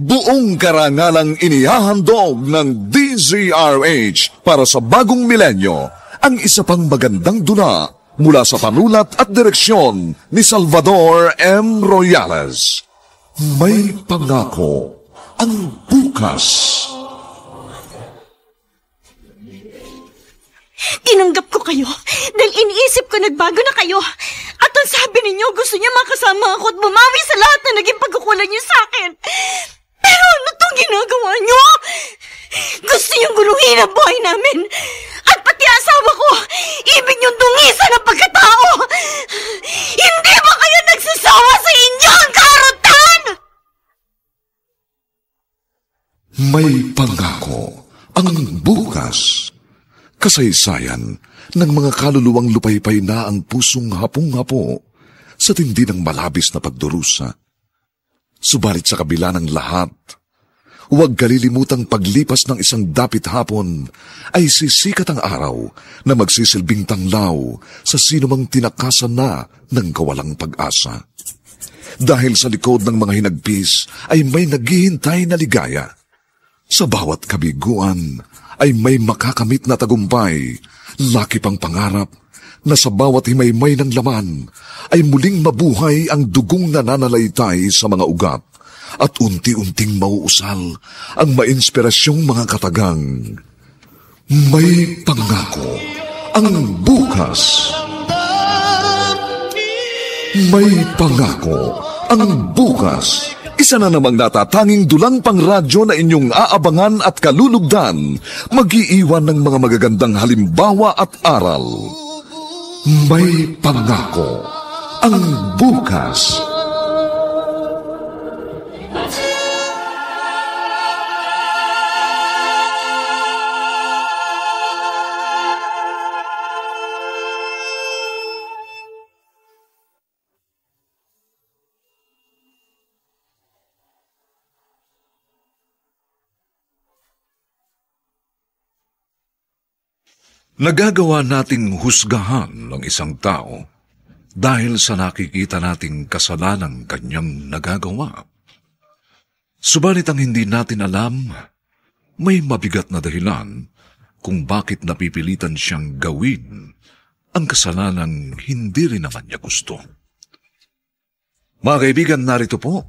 Buong karangalang inihahandog ng DZRH para sa bagong milenyo ang isa pang magandang dula mula sa panulat at direksyon ni Salvador M. Royales. May pangako ang bukas. Tinanggap ko kayo dahil iniisip ko nagbago na kayo. At ang sabi ninyo, gusto niya makasama ako at bumawi sa lahat na naging pagkukulang niyo sa akin. Pero ano itong ginagawa niyo? Gusto niyong guluhin ang buhay namin. At pati asawa ko, ibig niyong dungisan ang pagkatao. Hindi ba kayo nagsasawa sa inyong karutan? May pangako ang bukas. Kasaysayan ng mga kaluluwang lupaypay na ang pusong hapong-hapo sa tindi ng malabis na pagdurusa. Subalit sa kabila ng lahat, huwag kalilimutang paglipas ng isang dapit hapon ay sisikat ang araw na magsisilbing tanglaw sa sinumang tinakasan na ng kawalang pag-asa. Dahil sa likod ng mga hinagpis ay may naghihintay na ligaya. Sa bawat kabiguan ay may makakamit na tagumpay, laki pang pangarap na sa bawat himaymay ng laman ay muling mabuhay ang dugong nananalaytay sa mga ugat at unti-unting mauusal ang mainspirasyong mga katagang. May pangako ang bukas. May pangako ang bukas. Isa na namang natatanging dulang pangradyo na inyong aabangan at kalulugdan, mag-iiwan ng mga magagandang halimbawa at aral. May pangako ang bukas. Nagagawa nating husgahan ng isang tao dahil sa nakikita nating kasalanang kanyang nagagawa. Subalit ang hindi natin alam, may mabigat na dahilan kung bakit napipilitan siyang gawin ang kasalanang hindi rin naman niya gusto. Mga kaibigan, narito po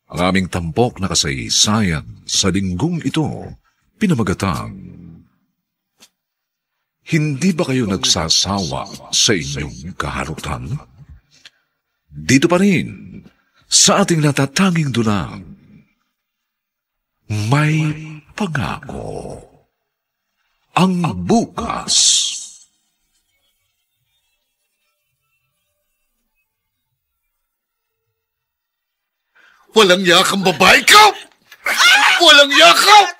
ang aming tampok na kasaysayan sa linggong ito, pinamagatang Hindi ba kayo nagsasawa sa inyong kaharutan? Dito pa rin, sa ating natatanging dulang, may pangako ang bukas. Walang yakang babae ka! Walang yakap!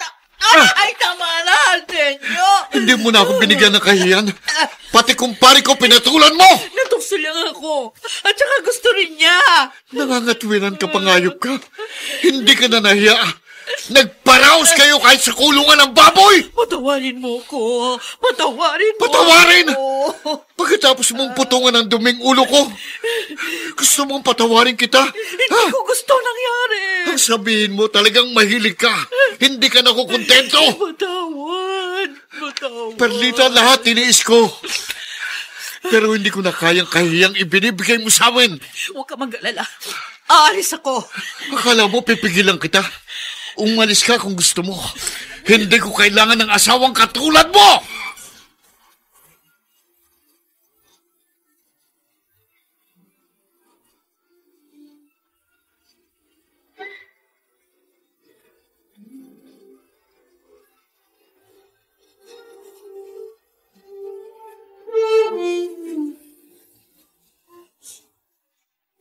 Ay, tama na, Arsenio! Hindi mo na ako binigyan ng kahiyan. Pati kumpari ko pinatulan mo! Natukso lang ako. At saka gusto rin niya. Nangangatwiran ka, pangayop ka. Hindi ka na nahiya. Nagparaos kayo kahit sa kulungan ng baboy! Patawarin mo ko. Patawarin mo. Patawarin? Ako. Pagkatapos mong putungan ang duming ulo ko, gusto mong patawarin kita? Hindi ko gusto nangyari. Ang sabihin mo, talagang mahilig ka. Hindi ka nakukontento. Patawad. Perlita, lahat tiniis ko. Pero hindi ko na kayang kahiyang ibinibigay mo sa amin. Huwag ka mag-alala. Aalis ako. Akala mo pipigilan kita? Umalis ka kung gusto mo. Hindi ko kailangan ng asawang katulad mo!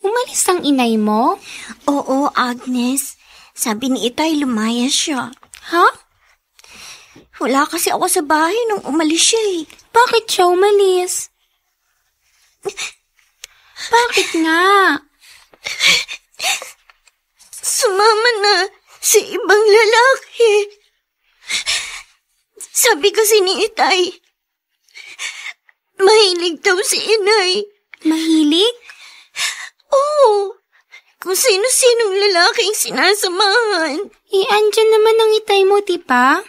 Umalis ang inay mo? Oo, Agnes. Sabi ni Itay, lumayas siya. Ha? Wala kasi ako sa bahay nung umalis siya eh. Bakit siya umalis? Bakit nga? Sumama na sa ibang lalaki. Sabi kasi ni Itay, mahilig daw si inay. Mahilig? Oo. kung sino-sinong lalaking sinasamahan. Andyan naman ang itay mo, di ba?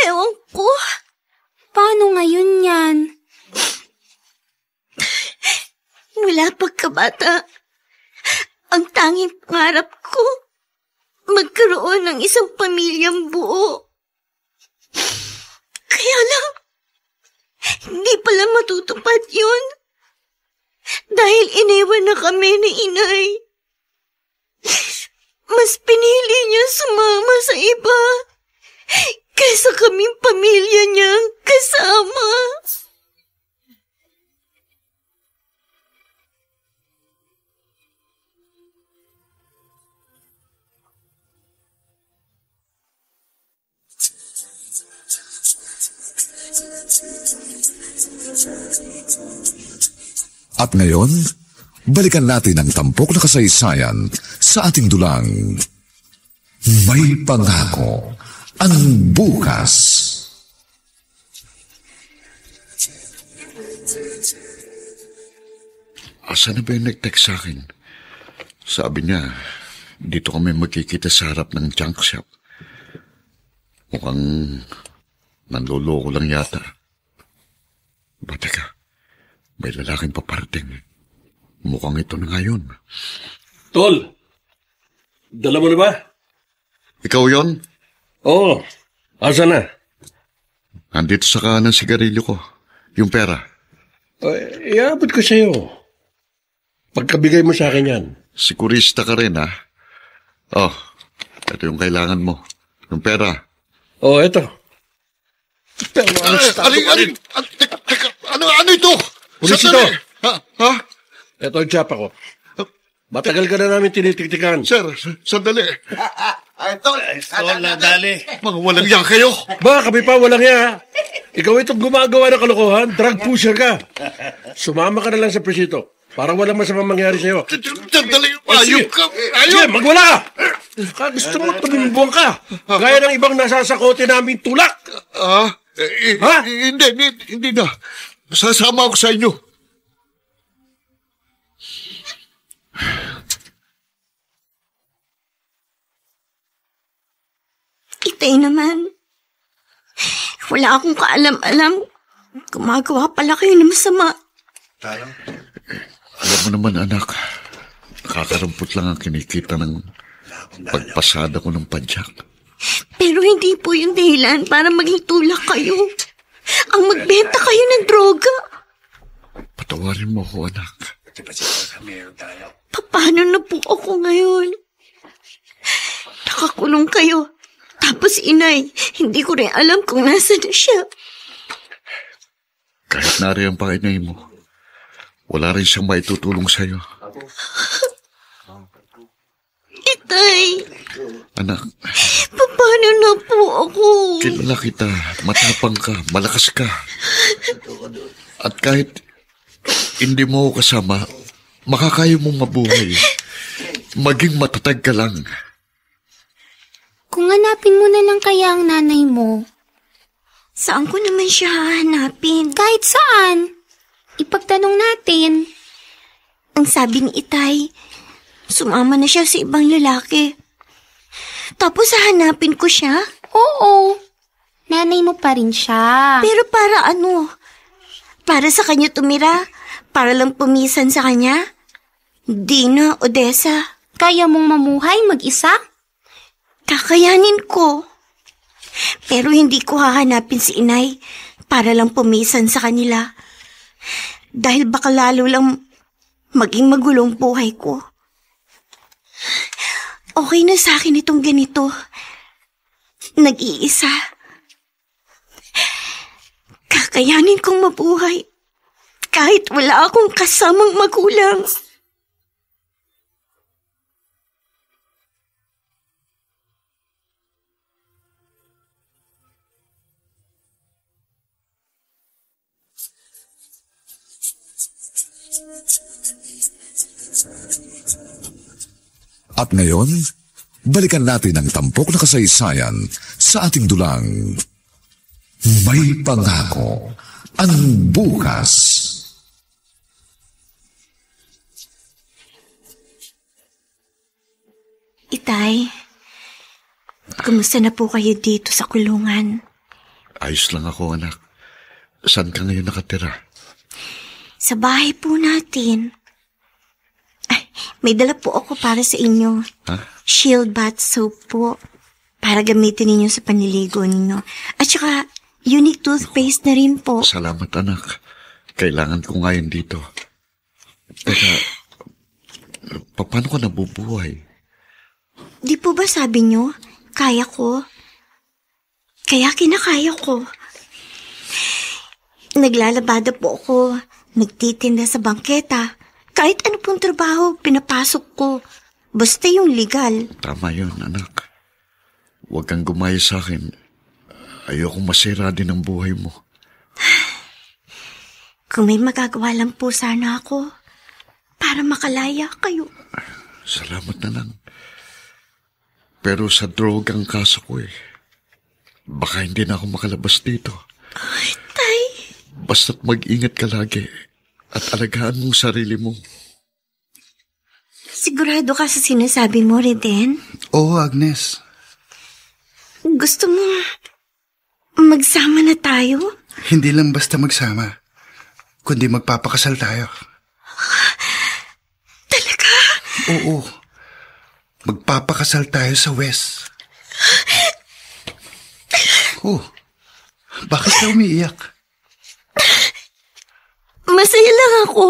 Ewan ko. Paano ngayon yan? Mula pagkabata, ang tanging pangarap ko, magkaroon ng isang pamilyang buo. Kaya lang, hindi pala matutupad yun. Dahil iniwan na kami ni inay. Mas pinili niya sumama sa iba kaysa kaming pamilya niyang kasama. At ngayon, balikan natin ang tampok na kasaysayan sa ating dulang May Pangako ang Bukas. Asa na ba yung nag-text sa akin? Sabi niya, dito kami magkikita sa harap ng junk shop. Mukhang nanloloko lang yata. Ba, teka, may lalaking paparating. Mukhang ito na ngayon. Tol, dala mo na ba? Ikaw yon? Oo, asa na? Nandito sa kanan ng sigarilyo ko. Yung pera. Iabot ko sa'yo. Pagkabigay mo sa akin yan. Sikurista ka rin, ha? Oh, ito yung kailangan mo. Yung pera. Oo, eto. Pero Ano ito? Pulis Sandali. ito. Ha? Eto ang tsapa ko. Matagal ka na namin tinitiktikan. Sir, sandali. Tol, nadali. Mga walang yan kayo. Ba, kami pa, walang ya. Ikaw itong gumagawa ng kalokohan, drug pusher ka. Sumama ka na lang sa presito para walang masamang mangyari sa'yo. Sandali. Ayop ka. Sige, magwala ka. Gusto mo tumimbuang ka. Gaya ng ibang nasasakote namin tulak. Ha? Hindi na. Sasama ako sa inyo. Itay naman. Wala akong kaalam-alam. Gumagawa pala kayo ng masama. Alam mo naman, anak, nakakarampot lang ang kinikita ng pagpasada ko ng padyak. Pero hindi po yung dahilan para maging tulak kayo. Ang magbenta kayo ng droga. Patawarin mo ako, anak. Paano na po ako ngayon? Nakakulong kayo. Tapos inay, hindi ko rin alam kung nasa na siya. Kahit nariyan pa inay mo, wala rin siyang maitutulong sa'yo. Itay, Anak, paano na po ako? kilala kita, matapang ka, malakas ka. At kahit hindi mo ako kasama, makakaya mong mabuhay. Maging matatag ka lang. Kung hanapin mo na lang kaya ang nanay mo. Saan ko naman siya hahanapin? Kahit saan. Ipagtanong natin. Ang sabi ni Itay, sumama na siya sa ibang lalaki. Tapos hahanapin ko siya? Oo. Nanay mo pa rin siya. Pero para ano? Para sa kanya tumira? Para lang pumisan sa kanya? Di na, Odessa. Kaya mong mamuhay mag-isa? Kakayanin ko. Pero hindi ko hahanapin si inay para lang pumisan sa kanila. Dahil baka lalo lang maging magulong buhay ko. Okay na sa akin itong ganito. Nag-iisa. Kakayanin kong mabuhay kahit wala akong kasamang magulang. At ngayon, balikan natin ang tampok na kasaysayan sa ating dulang May Pangako, ang bukas. Tay. Kumusta na po kayo dito sa kulungan? Ayos lang ako, anak. Saan ka ngayon nakatira? Sa bahay po natin. Ay, may dala po ako para sa inyo. Ha? Shield bath soap po. Para gamitin ninyo sa panliligo ninyo. At saka, unique toothpaste na rin po. Salamat, anak. Kailangan ko ngayon dito. Teka, paano ka nabubuhay? Di po ba sabi nyo, kaya ko? Kaya kinakaya ko. Naglalabada po ako. Nagtitinda sa bangketa. Kahit ano pong trabaho, pinapasok ko. Basta yung legal. Tama yun, anak. Huwag kang gumaya sa akin. Ayokong masira din ang buhay mo. Kung may magagawa lang po sana ako para makalaya kayo. Salamat na lang. Pero sa droga ang kaso ko eh. Baka hindi na ako makalabas dito. Ay, Tay. Basta't mag-ingat ka lagi at alagaan mong sarili mo. Sigurado ka sa sinasabi mo, Reden? Oo, Agnes. Gusto mo magsama na tayo? Hindi lang basta magsama, kundi magpapakasal tayo. Talaga? Oo. Magpapakasal tayo sa West. Oh, bakit ka umiiyak? Masaya lang ako.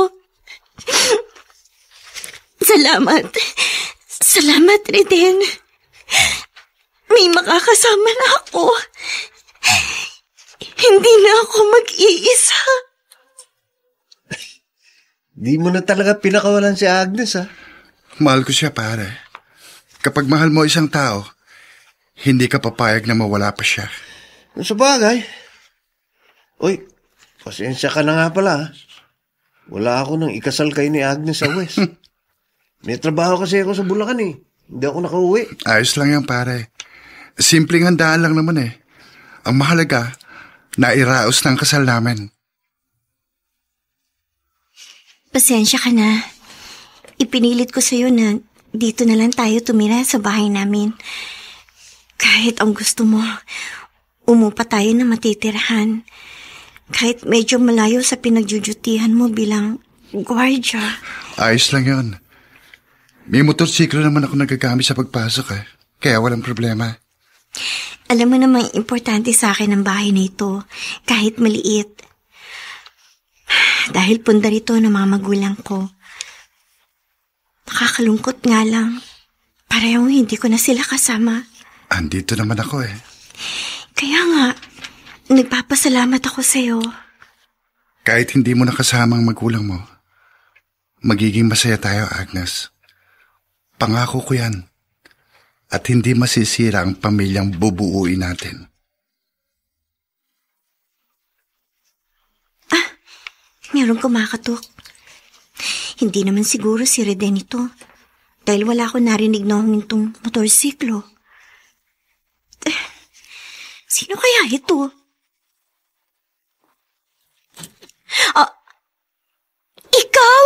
Salamat. Salamat, Reden. May makakasama na ako. Hindi na ako mag-iisa. Di mo na talaga pinakawalan si Agnes, ha? Mahal ko siya, pare. Kapag mahal mo isang tao, hindi ka papayag na mawala pa siya. Sa bagay. Uy, pasensya ka na nga pala, ha? Wala ako nang ikasal kayo ni Agnes sa West. May trabaho kasi ako sa Bulacan, eh. Hindi ako nakauwi. Ayos lang yan, pare. Simpleng handaan lang naman eh. Ang mahalaga, nairaos ng kasal namin. Pasensya ka na. Ipinilit ko sa'yo na dito na lang tayo tumira sa bahay namin. Kahit ang gusto mo, umupa tayo na matitirahan. Kahit medyo malayo sa pinagjujutihan mo bilang gwardya. Ayos lang yun. May motorsiklo naman ako nagagamit sa pagpasok eh. Kaya walang problema. Alam mo namang importante sa akin ang bahay na ito, kahit maliit. Dahil pundar ito ng mga magulang ko. Nakakalungkot nga lang. Parehong hindi ko na sila kasama. Andito naman ako eh. Kaya nga, nagpapasalamat ako sa'yo. Kahit hindi mo nakasama ang magulang mo, magiging masaya tayo, Agnes. Pangako ko yan. At hindi masisira ang pamilyang bubuuin natin. Merong kumakatok. Hindi naman siguro si Reden ito. Dahil wala ko narinig na humintong motorsiklo. Sino kaya ito? Ikaw?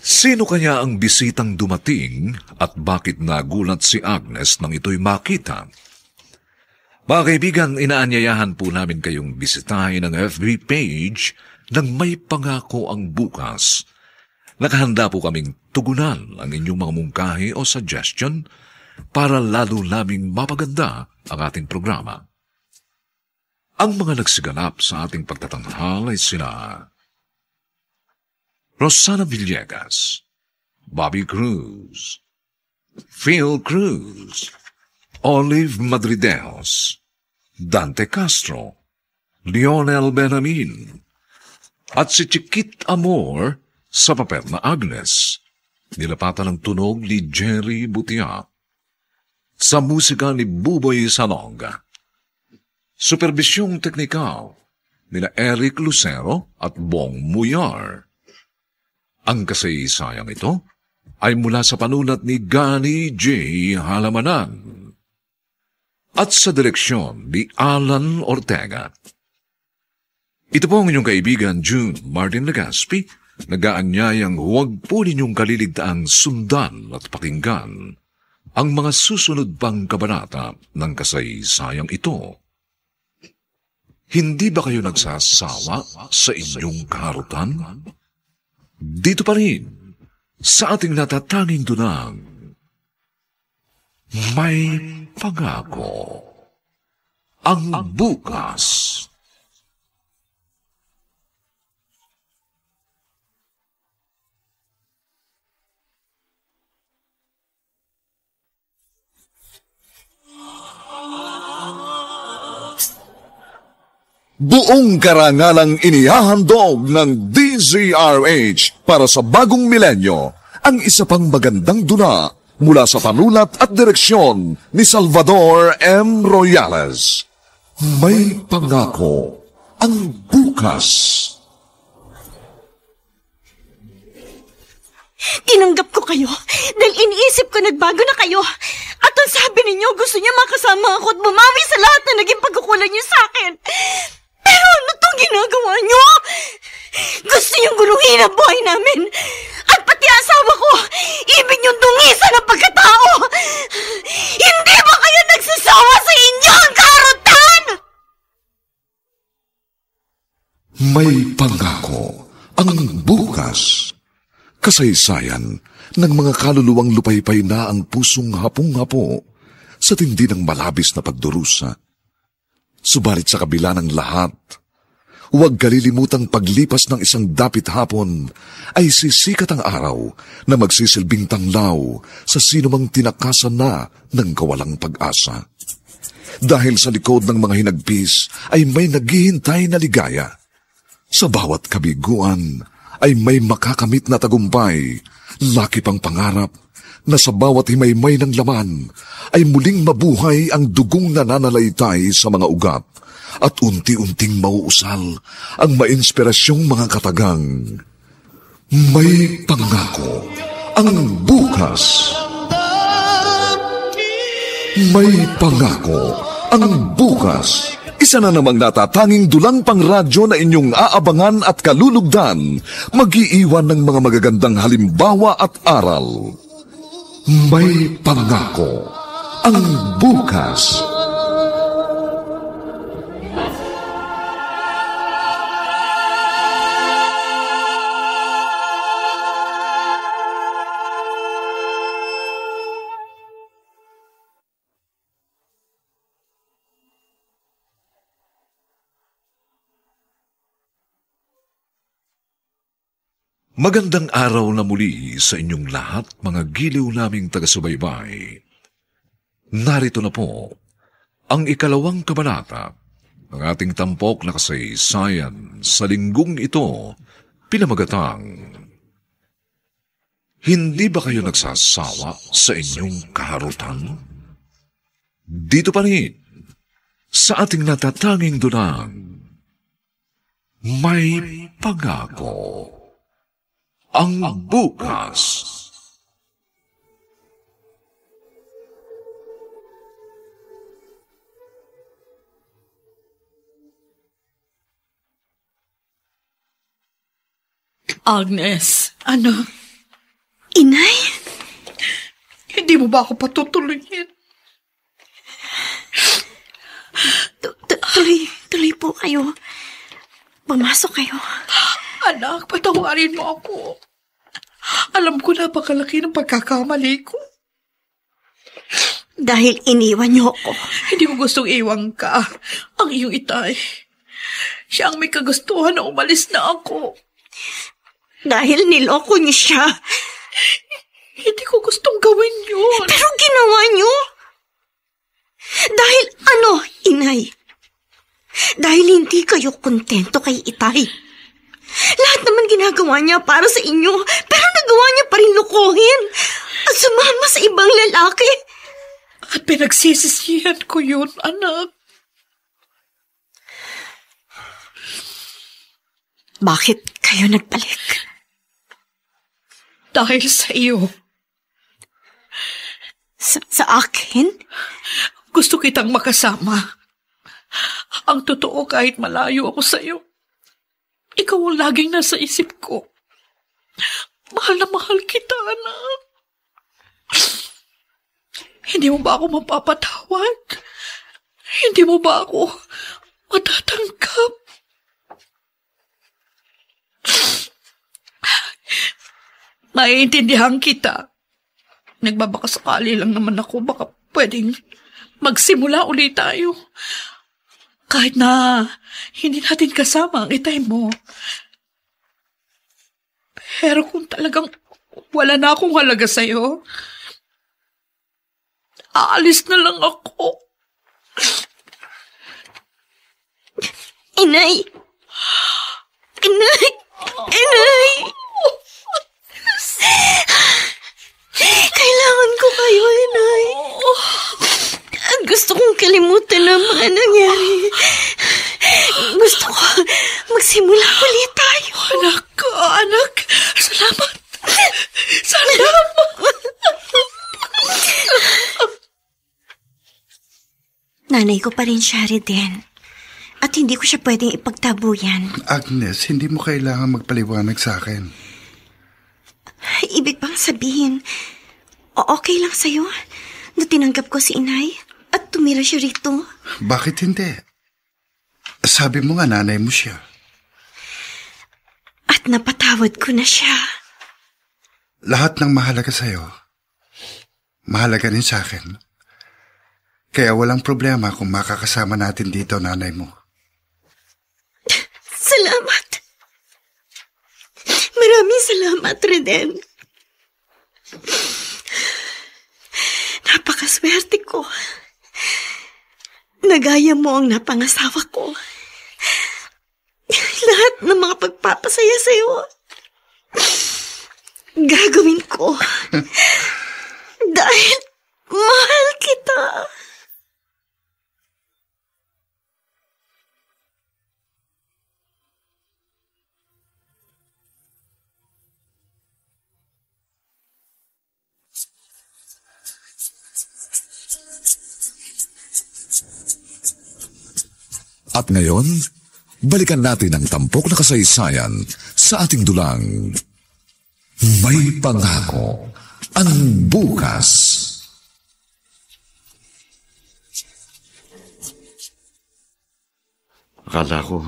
Sino kaya ang bisitang dumating at bakit nagulat si Agnes nang ito'y makita? Mga kaibigan, inaanyayahan po namin kayong bisitahin ang FB page ng May Pangako ang Bukas. Nakahanda po kaming tugunan ang inyong mga mungkahi o suggestion para lalo naming mapaganda ang ating programa. Ang mga nagsiganap sa ating pagtatanghal ay sina Rosana Villegas, Bobby Cruz, Phil Cruz, Olive Madrideos, Dante Castro, Lionel Benamin, at si Chiquit Amor sa papel na Agnes, nilapatan ng tunog ni Jerry Butia, sa musika ni Buboy Salonga, superbisyong teknikal nila Eric Lucero at Bong Muyar, Ang kasaysayang ito ay mula sa panulat ni Gani J. Halamanan at sa direksyon ni Alan Ortega. Ito po ang inyong kaibigan June Martin Legaspi, nag-aanyayang huwag po ninyong kaliligtaang sundan at pakinggan ang mga susunod pang kabanata ng kasaysayang ito. Hindi ba kayo nagsasawa sa inyong kaharutan? Dito pa rin, sa ating natatanging dunang, may pangako ang bukas. Buong karangalang inihahandog ng DZRH para sa bagong milenyo ang isa pang magandang duna mula sa panulat at direksyon ni Salvador M. Royales. May pangako ang bukas. Tinanggap ko kayo dahil iniisip ko nagbago na kayo. At ang sabi ninyo, gusto niya makasama ako at bumawi sa lahat na naging pagkukulang niyo sa akin. Pero ano itong ginagawa niyo? Gusto niyong guluhin ang buhay namin. At pati asawa ko, ibig niyong dungisan ang pagkatao. Hindi ba kayo nagsasawa sa inyong karutan? May pangako ang bukas. Kasaysayan ng mga kaluluwang lupaypay na ang pusong hapong-hapo sa tindi ng malabis na pagdurusa. Subalit sa kabila ng lahat, huwag kalilimutang paglipas ng isang dapit hapon ay sisikat ang araw na magsisilbing tanglaw sa sinumang tinakasan na ng kawalang pag-asa. Dahil sa likod ng mga hinagpis ay may naghihintay na ligaya. Sa bawat kabiguan ay may makakamit na tagumpay, laki pang pangarap na sa bawat himaymay ng laman ay muling mabuhay ang dugong nananalaytay sa mga ugat at unti-unting mauusal ang mainspirasyong mga katagang. May pangako ang bukas. May pangako ang bukas. Isa na namang natatanging dulang pang radyo na inyong aabangan at kalulugdan, mag-iiwan ng mga magagandang halimbawa at aral. May pangako ang bukas. Magandang araw na muli sa inyong lahat, mga giliw naming taga-subaybay. Narito na po ang ikalawang kabanata ng ating tampok na kasaysayan sa linggong ito, pinamagatang, Hindi ba kayo nagsasawa sa inyong kaharutan? Dito pa rin, sa ating natatanging dunang, may pangako ang bukas. Agnes, ano? Inay? Hindi mo ba ako patutuloyin? Tuloy po kayo. Pumasok kayo. Anak, patawarin mo ako. Alam ko napakalaki ng pagkakamali ko. Dahil iniwan niyo ako. Hindi ko gustong iwan ka. Ang iyong itay. Siya ang may kagustuhan na umalis na ako. Dahil niloko niyo siya. Hindi ko gustong gawin yun. Pero ginawa niyo. Dahil ano, inay? Dahil hindi kayo kontento kay itay. Lahat naman ginagawa niya para sa inyo, pero nagawa niya pa rin lukuhin at sumama sa ibang lalaki. At pinagsisisihan ko yun, anak. Bakit kayo nagbalik? Dahil sa iyo. Sa akin? Gusto kitang makasama. Ang totoo, kahit malayo ako sa iyo, ikaw ang laging nasa isip ko. Mahal na mahal kita, anak. Hindi mo ba ako mapapatawad? Hindi mo ba ako matatanggap? Naiintindihan kita. Nagbabakasakali lang naman ako, baka pwedeng magsimula ulit tayo. Kahit na hindi natin kasama ang itay mo. Pero kung talagang wala na akong halaga sa'yo, aalis na lang ako. Inay! Inay! Inay! Kailangan ko kayo, Inay. Gusto kong kalimutan ang mga nangyari. Gusto ko magsimula ulit tayo. Anak, salamat. Salamat. Nanay ko pa rin siya, Reden. At hindi ko siya pwedeng ipagtabuyan. Agnes, hindi mo kailangan magpaliwanag sa akin. Ibig bang sabihin, okay lang sa'yo na tinanggap ko si Inay at tumira siya rito? Bakit hindi? Sabi mo nga nanay mo siya. At napatawad ko na siya. Lahat ng mahalaga sa'yo, mahalaga rin sa akin. Kaya walang problema kung makakasama natin dito nanay mo. Salamat. Maraming salamat, Reden. Napakaswerte ko. Nagaya mo ang napangasawa ko. Lahat ng mga pagpapasaya sa'yo, gagawin ko. Dahil mahal kita. At ngayon, balikan natin ang tampok na kasaysayan sa ating dulang May Pangako ang Bukas. Akala ko,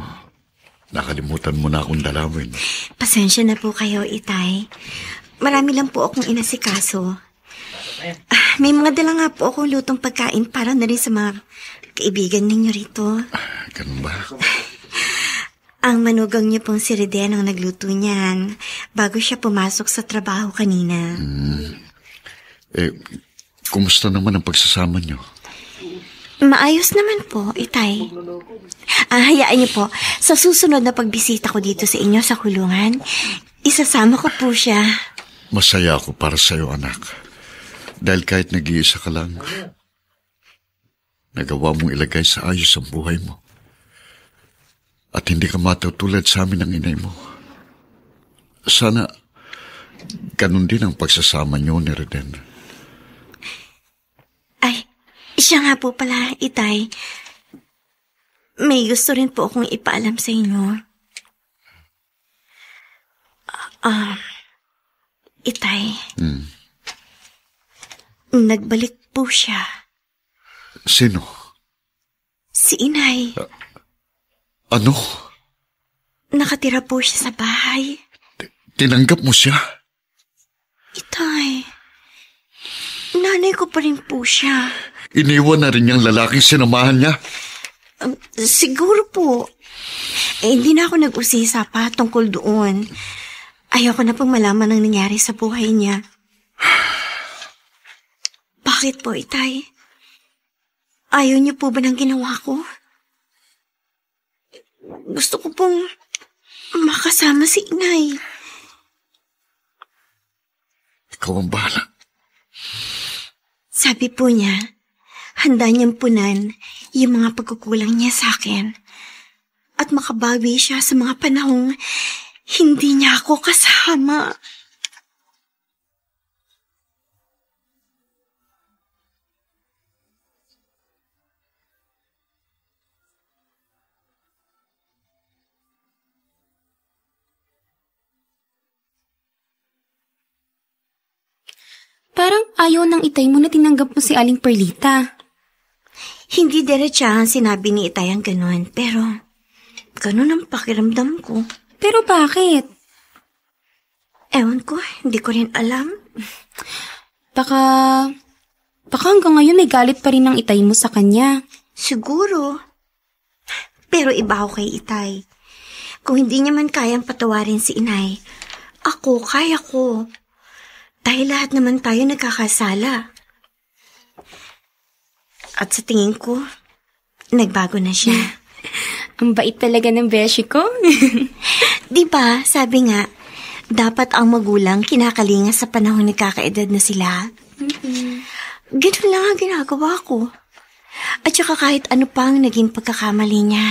nakalimutan mo na akong dalawin. Pasensya na po kayo, Itay. Marami lang po akong inasikaso. May mga dala nga po akong lutong pagkain para na rin sa mga kaibigan ninyo rito. Ganun ba? Ang manugang niyo pong si Reden ang nagluto niyan bago siya pumasok sa trabaho kanina. Kumusta naman ang pagsasama niyo? Maayos naman po, Itay. Hayaan niyo po, sa susunod na pagbisita ko dito sa inyo sa kulungan, isasama ko po siya. Masaya ako para sa'yo, anak. Dahil kahit nag-iisa ka lang, nagawa mong ilagay sa ayos ang buhay mo. At hindi ka matutulad sa amin ng inay mo. Sana, ganun din ang pagsasama niyo ni Reden. Ay, siya nga po pala, Itay. May gusto rin po akong ipaalam sa inyo. Itay. Nagbalik po siya. Sino? Si Inay. Ano? Nakatira po siya sa bahay. Tinanggap mo siya? Itay, nanay ko pa rin po siya. Iniwan na rin niyang lalaking sinamahan niya? Siguro po. Hindi na ako nag-usisa pa tungkol doon. Ayoko na pong malaman ang nangyari sa buhay niya. Bakit po, Itay? Ayaw niyo po ba ng ginawa ko? Gusto ko pong makasama si Inay. Ikaw ang bahala. Sabi po niya, handa niyang punan yung mga pagkukulang niya sa akin at makabawi siya sa mga panahong hindi niya ako kasama. Parang ayaw ng itay mo na tinanggap mo si Aling Perlita. Hindi diretsahan sinabi ni Itay ang ganun, pero ganun ang pakiramdam ko. Pero bakit? Ewan ko, hindi ko rin alam. Baka hanggang ngayon may galit pa rin ng itay mo sa kanya. Siguro. Pero iba ako kay Itay. Kung hindi niya man kayang patawarin si Inay, ako, kaya ko. Dahil lahat naman tayo nagkakasala. At sa tingin ko, nagbago na siya. Ang bait talaga ng beshi ko. Diba, sabi nga, dapat ang magulang kinakalinga sa panahon nagkakaedad na sila. Ganun lang ang ginagawa ko. At saka kahit ano pang naging pagkakamali niya,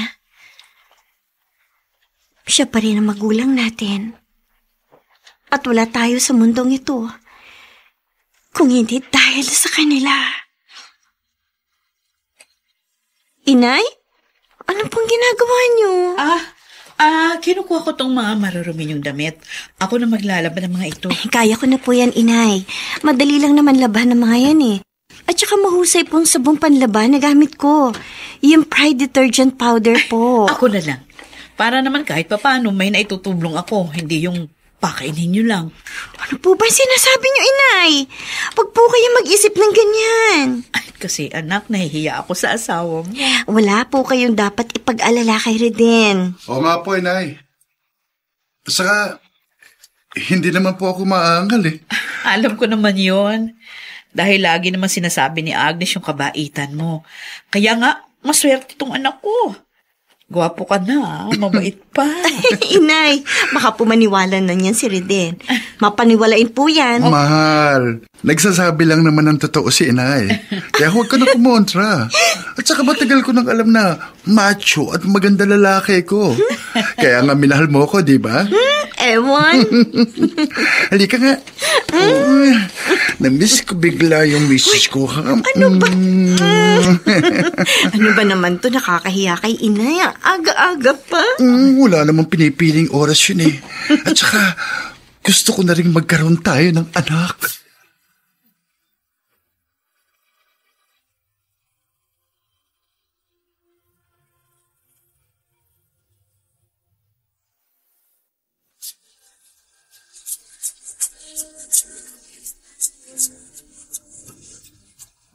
siya pa rin ang magulang natin. At wala tayo sa mundong ito kung hindi dahil sa kanila. Inay? Ano pong ginagawa niyo? Kinukuha ko tong mga marurumi yung damit. Ako na maglalaban ng mga ito. Kaya ko na po yan, Inay. Madali lang naman laban ng mga yan eh. At saka mahusay pong sabong panlaban na gamit ko. Yung Pride detergent powder po. Ako na lang. Para naman kahit papaano may naitutublong ako. Hindi yung pakainin nyo lang. Ano po ba sinasabi niyo, Inay? Huwag po kayo mag-isip ng ganyan. Ay, kasi anak, nahihiya ako sa asawa mo. Wala po kayong dapat ipag-alala kay Reden. Oo nga po, Inay. Saka, hindi naman po ako maangal eh. Alam ko naman yon. Dahil lagi naman sinasabi ni Agnes yung kabaitan mo. Kaya nga, maswerte tong anak ko. Gwapo ka na, mabait pa. Inay, baka po maniwala na niyan si Reden. Mapaniwalain po yan. Mahal, nagsasabi lang naman ng totoo si Inay. Kaya huwag ka na kumontra. At saka matagal ko nang alam na macho at maganda lalaki ko. Kaya nga minahal mo ko, di ba? Ewan. Halika nga. Na-miss ko bigla yung misis ko. Ano ba? Ano ba naman to? Nakakahiya kay Inay. Aga-aga pa. Wala namang pinipiling oras yun eh. At saka, gusto ko na rin magkaroon tayo ng anak.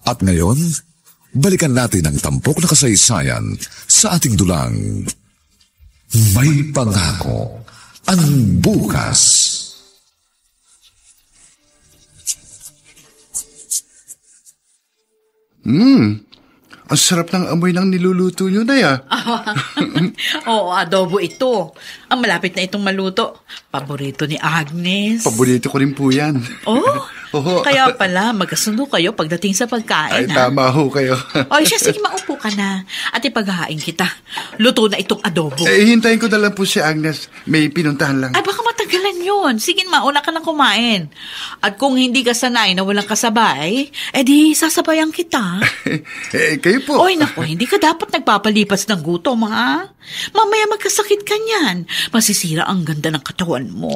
At ngayon, balikan natin ang tampok na kasaysayan sa ating dulang May Pangako ang Bukas. Ang sarap ng amoy ng niluluto nyo na ya. Oo, adobo ito. Ang malapit na itong maluto. Paborito ni Agnes. Paborito ko rin po yan. Oh, Oo. kaya pala magkasundo kayo pagdating sa Ay, pagkain. Ha? tama ho kayo. O siya, sige, maupo ka na. At ipaghahain kita. Luto na itong adobo. Hintayin ko na lang po si Agnes. May pinuntahan lang. Ay, baka matagalan yun. Sige, mauna ka lang kumain. At kung hindi ka sanay na walang kasabay, edi sasabayan kita. Kayo po. Oy, naku, hindi ka dapat nagpapalipas ng gutom, ha? Mamaya magkasakit ka niyan. Masisira ang ganda ng katawan mo.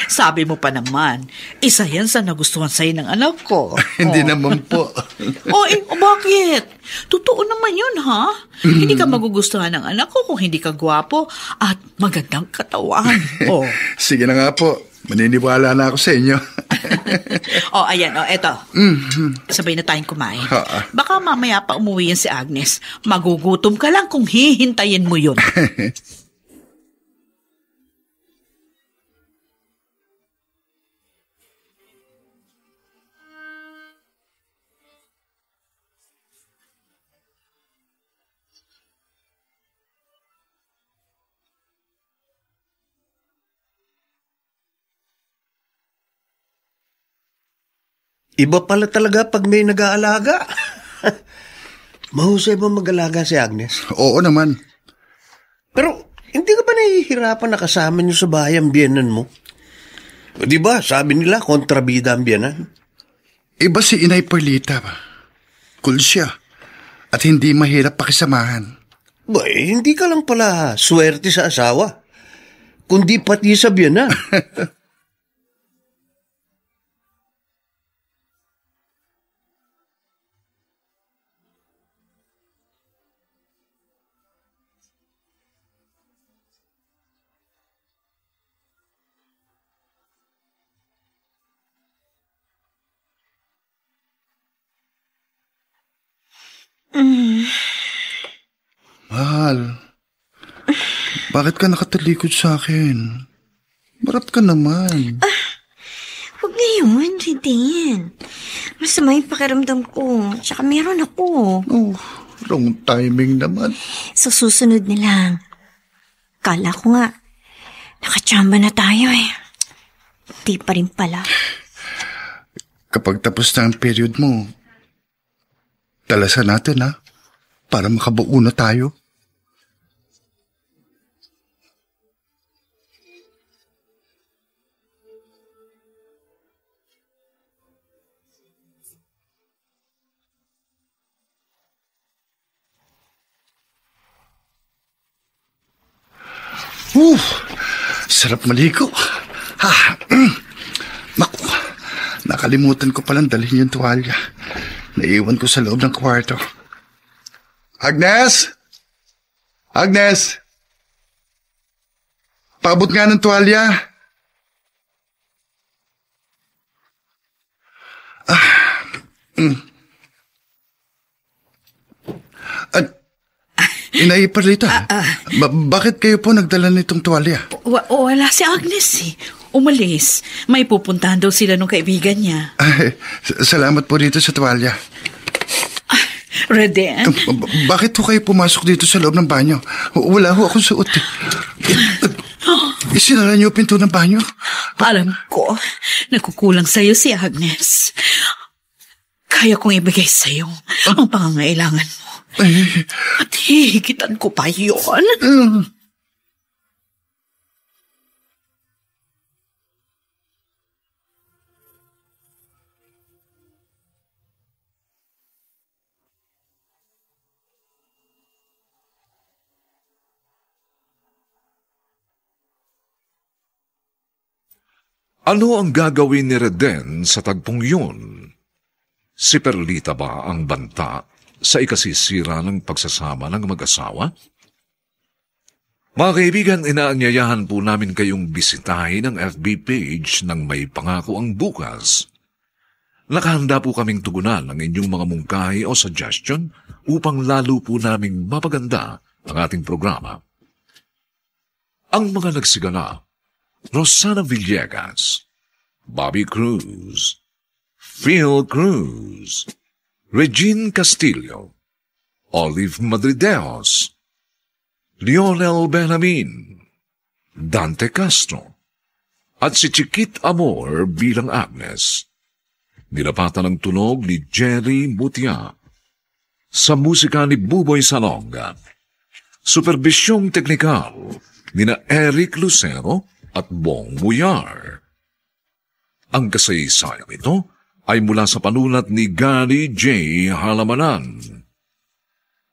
Sabi mo pa naman, isa yan sa nagustuhan sa'yo ng anak ko. Hindi naman po. Bakit? Totoo naman yun, ha? Hindi ka magugustuhan ng anak ko kung hindi ka gwapo at magandang katawan. Sige na nga po. Maniniwala na ako sa inyo. Ayan, eto. Sabay na tayong kumain. Baka mamaya pa umuwi yan si Agnes. Magugutom ka lang kung hihintayin mo yun. Iba pala talaga pag may nag-aalaga. Mahusay ba mag-alaga si Agnes? Oo naman. Pero hindi ka ba nahihirapan na kasama niyo sa bahay ang biyenan mo? Di ba, sabi nila, kontrabida ang biyenan? Iba si Inay Perlita. Cool siya. At hindi mahirap pakisamahan. Hindi ka lang pala swerte sa asawa. Kundi pati sa biyenan. Mahal, bakit ka nakatalikod sa akin? Marap ka naman. Huwag ngayon, Reden. Masama yung pakiramdam ko. Tsaka meron ako. Oh, wrong timing naman. Sa susunod na lang. Kala ko nga, nakachamba na tayo eh. Di pa rin pala. Kapag tapos na ang period mo, talasan natin ha, para makabuo na tayo. Sarap maligo. Naku, nakalimutan ko palang dalhin yung tuwalya. Naiwan ko sa loob ng kwarto. Agnes! Agnes! Paabot nga ng tuwalya. Inay Perlita, bakit kayo po nagdala nitong tuwalya? Wala si Agnes eh. Umalis. May pupuntahan daw sila nung kaibigan niya. Salamat po dito sa tuwalya. Reden? Bakit po kayo pumasok dito sa loob ng banyo? Wala ho akong suot. Isinara niyo pinto ng banyo? Alam ko, nagkukulang sa'yo si Agnes. Kaya kong ibigay sa'yo ang pangangailangan mo. At hihigitan ko pa yun. Ano ang gagawin ni Reden sa tagpong yun? Si Perlita ba ang banta sa ikasisira ng pagsasama ng mag-asawa? Mga kaibigan, inaanyayahan po namin kayong bisitahin ang FB page ng May Pangako ang Bukas. Nakahanda po kaming tugunan ang inyong mga mungkahi o suggestion upang lalo po naming mapaganda ang ating programa. Ang mga nagsigala: Rosana Villegas, Bobby Cruz, Phil Cruz, Regine Castillo, Olive Madrideos, Lionel Benjamin, Dante Castro, at si Chiquit Amor bilang Agnes. Nilapatan ng tunog ni Jerry Mutia. Sa musika ni Buboy Salonga. Superbisyong teknikal ni na Eric Lucero at Bong Muyar. Ang kasaysayang ito ay mula sa panulat ni Gary J. Halamanan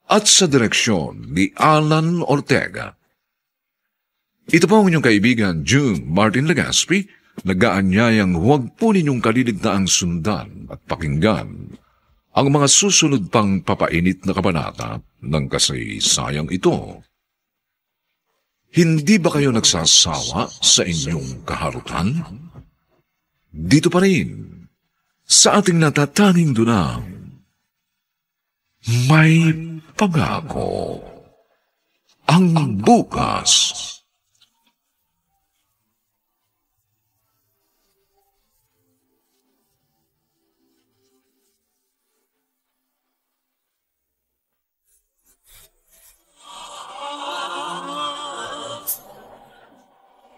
at sa direksyon ni Alan Ortega. Ito po ang inyong kaibigan June Martin Legaspi, nag-aanyayang huwag po ninyong kaliligtaang sundan at pakinggan ang mga susunod pang papainit na kabanata ng kasaysayang ito. Hindi ba kayo nagsasawa sa inyong kaharutan? Dito pa rin, sa ating natatanging dunang, May Pangako ang Bukas.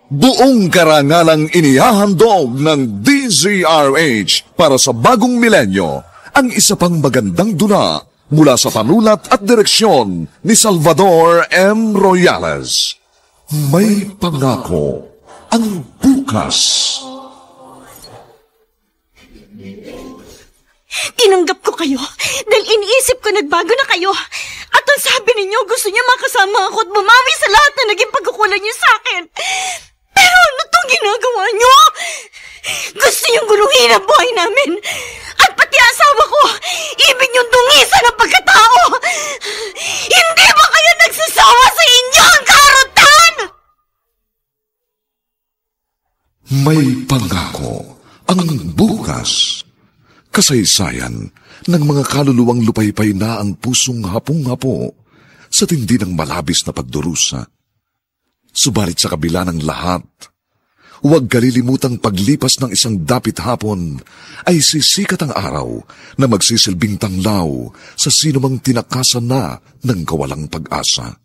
Buong karangalang inihahandog ng DZRH para sa bagong milenyo ang isa pang magandang dula mula sa panulat at direksyon ni Salvador M. Royales. May Pangako ang Bukas. Tinanggap ko kayo dahil iniisip ko nagbago na kayo. At ang sabi ninyo, gusto niyo makasama ako at bumawi sa lahat na naging pagkukulang niyo sa akin. Pero ano itong ginagawa niyo? Gusto niyong guluhin ang buhay namin. At pati asawa ko, ibig niyong dungisan ang pagkatao. Hindi ba kayo nagsasawa sa inyong karutan? May Pangako ang Bukas. Kasaysayan ng mga kaluluwang lupaypay na ang pusong hapong-hapo sa tindi ng malabis na pagdurusa. Subalit sa kabila ng lahat, huwag kalilimutang paglipas ng isang dapit hapon ay sisikat ang araw na magsisilbing tanglaw sa sinumang tinakasan na ng kawalang pag-asa.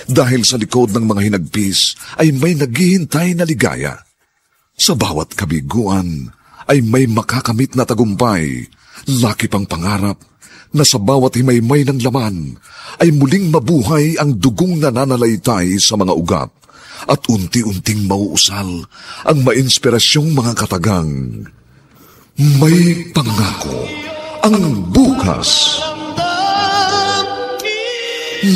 Dahil sa likod ng mga hinagpis ay may naghihintay na ligaya. Sa bawat kabiguan ay may makakamit na tagumpay, laki pang pangarap na sa bawat himaymay ng laman ay muling mabuhay ang dugong nananalaytay sa mga ugat at unti-unting mauusal ang mainspirasyong mga katagang. May pangako ang bukas.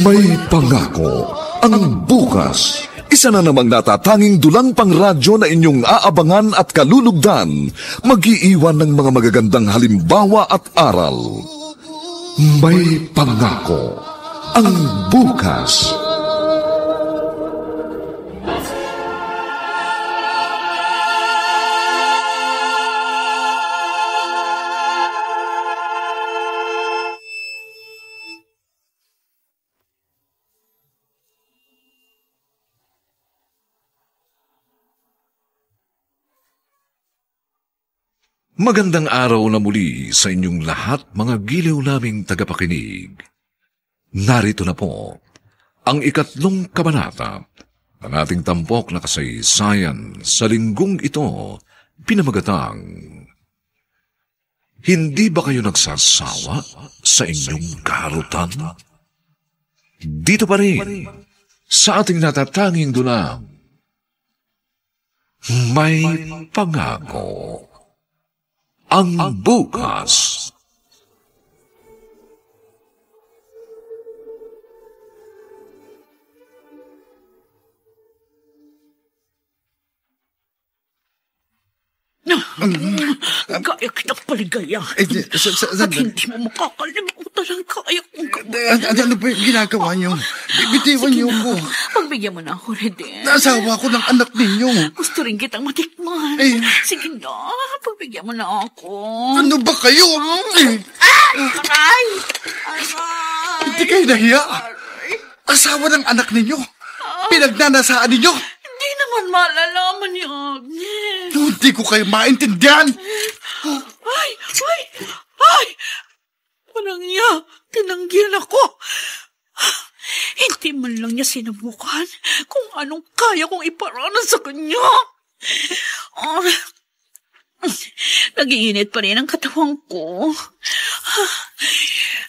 May pangako ang bukas. Isa na namang natatanging dulang pangradyo na inyong aabangan at kalulugdan, mag-iiwan ng mga magagandang halimbawa at aral. May pangako ang bukas. Magandang araw na muli sa inyong lahat, mga giliw naming tagapakinig. Narito na po ang 3 kabanata ng ating tampok na kasaysayan sa linggong ito, pinamagatang Hindi ba kayo nagsasawa sa inyong kaharutan? Dito pa rin sa ating natatanging dulang, may pangako ang bukas. Kaya kitang paligayahin. At hindi mo makakalimutan ang kaya kong gawin. Ano ba yung ginagawa niyo? Bitiwan niyo ko. Pagbigyan mo na ako, Reden. Nasawa ko ng anak ninyo. Gusto rin kitang matikman. Eh. Sige na, pagbigyan mo na ako. Ano ba kayo? Aray! Hindi kayo nahiya. Asawa ng anak ninyo. Pinagnanasaan ninyo. Hindi naman malalaman ni Agnes. Hindi ko kayo maintindihan. Ay! Walang niya. Tinanggihan ako. Hindi man lang niya sinubukan kung anong kaya kong iparanan sa kanya. Nag-iinit pa rin ang katawan ko.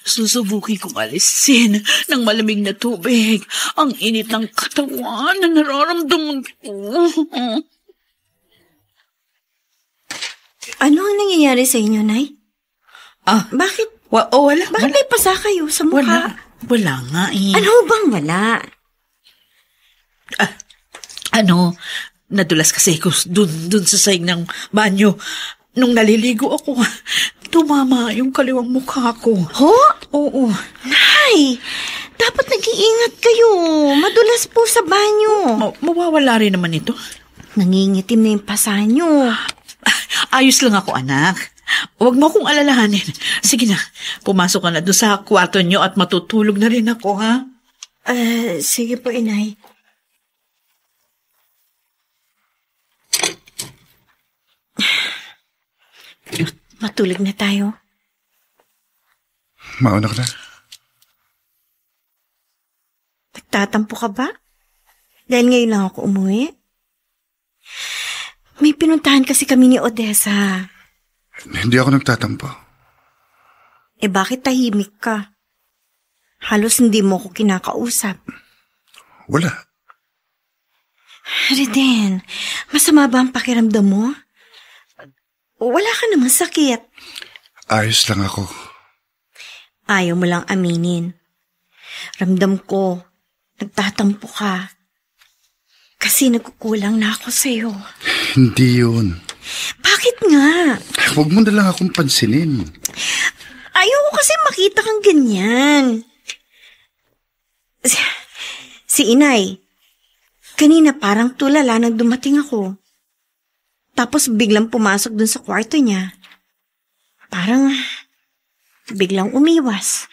Susubukin kong alisin ng malamig na tubig ang init ng katawan na nararamdaman ko. Ano ang nangyayari sa inyo, Nay? Bakit? Wala. Bakit may pasa kayo sa mukha? Wala nga eh. Ano bang wala? Nadulas kasi ako dun sa sahig ng banyo. Nung naliligo ako, tumama yung kaliwang mukha ko. Ho? Oo. Nay, dapat nag-iingat kayo. Madulas po sa banyo. Mawawala rin naman ito. Nangingitim na yung pasa nyo. Ayos lang ako, anak. Huwag mo akong alalahanin. Sige na, pumasok ka na doon sa kwarto nyo at matutulog na rin ako, ha? Sige po, Inay. Matulog na tayo. Mauna ka na. Nagtatampo ka ba? Dahil ngayon lang ako umuwi? May pinuntahan kasi kami ni Odessa. Hindi ako nagtatampo. Bakit tahimik ka? Halos hindi mo ko kinakausap. Wala. Reden, masama ba ang pakiramdam mo? Wala ka namang sakit. Ayos lang ako. Ayaw mo lang aminin. Ramdam ko, nagtatampo ka. Kasi nagkukulang na ako sa'yo. Hindi yun. Bakit nga? Huwag mo na lang akong pansinin. Ayaw ko kasi makita kang ganyan. Si Inay, kanina parang tulala nang dumating ako. Tapos biglang pumasok dun sa kwarto niya. Parang biglang umiwas.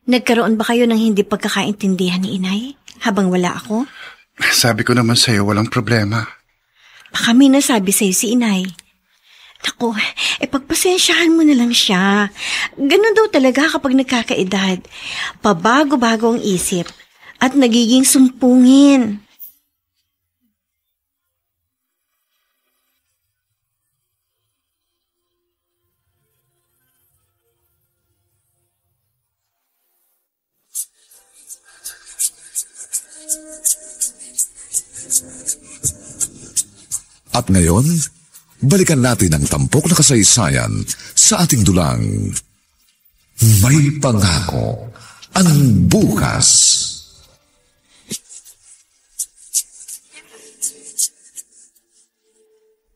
Nagkaroon ba kayo ng hindi pagkakaintindihan ni inay habang wala ako? Sabi ko naman sa'yo, walang problema. Baka may nasabi sa'yo si inay. Naku, pagpasensyahan mo na lang siya. Ganun daw talaga kapag nagkakaedad. Pabago-bago ang isip at nagiging sumpungin. At ngayon, balikan natin ang tampok na kasaysayan sa ating dulang May Pangako ang Bukas.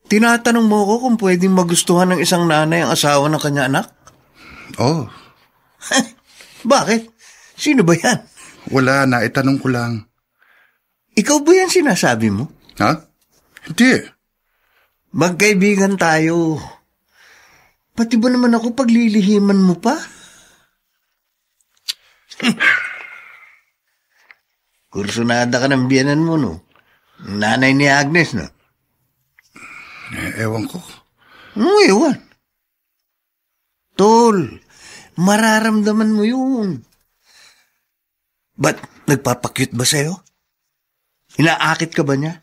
Tinatanong mo ko kung pwedeng magustuhan ng isang nanay ang asawa ng kanya anak? Oh, Bakit? Sino ba yan? wala na, itanong ko lang. Ikaw ba yan sinasabi mo? Ha? Hindi. Magkaibigan tayo. Pati ba naman ako paglilihiman mo pa? Kursunada ka ng biyanan mo, no? Nanay ni Agnes, no? Ewan ko. Ewan. Tol, mararamdaman mo yun. Ba't nagpapakyut ba sa'yo? Inaakit ka ba niya?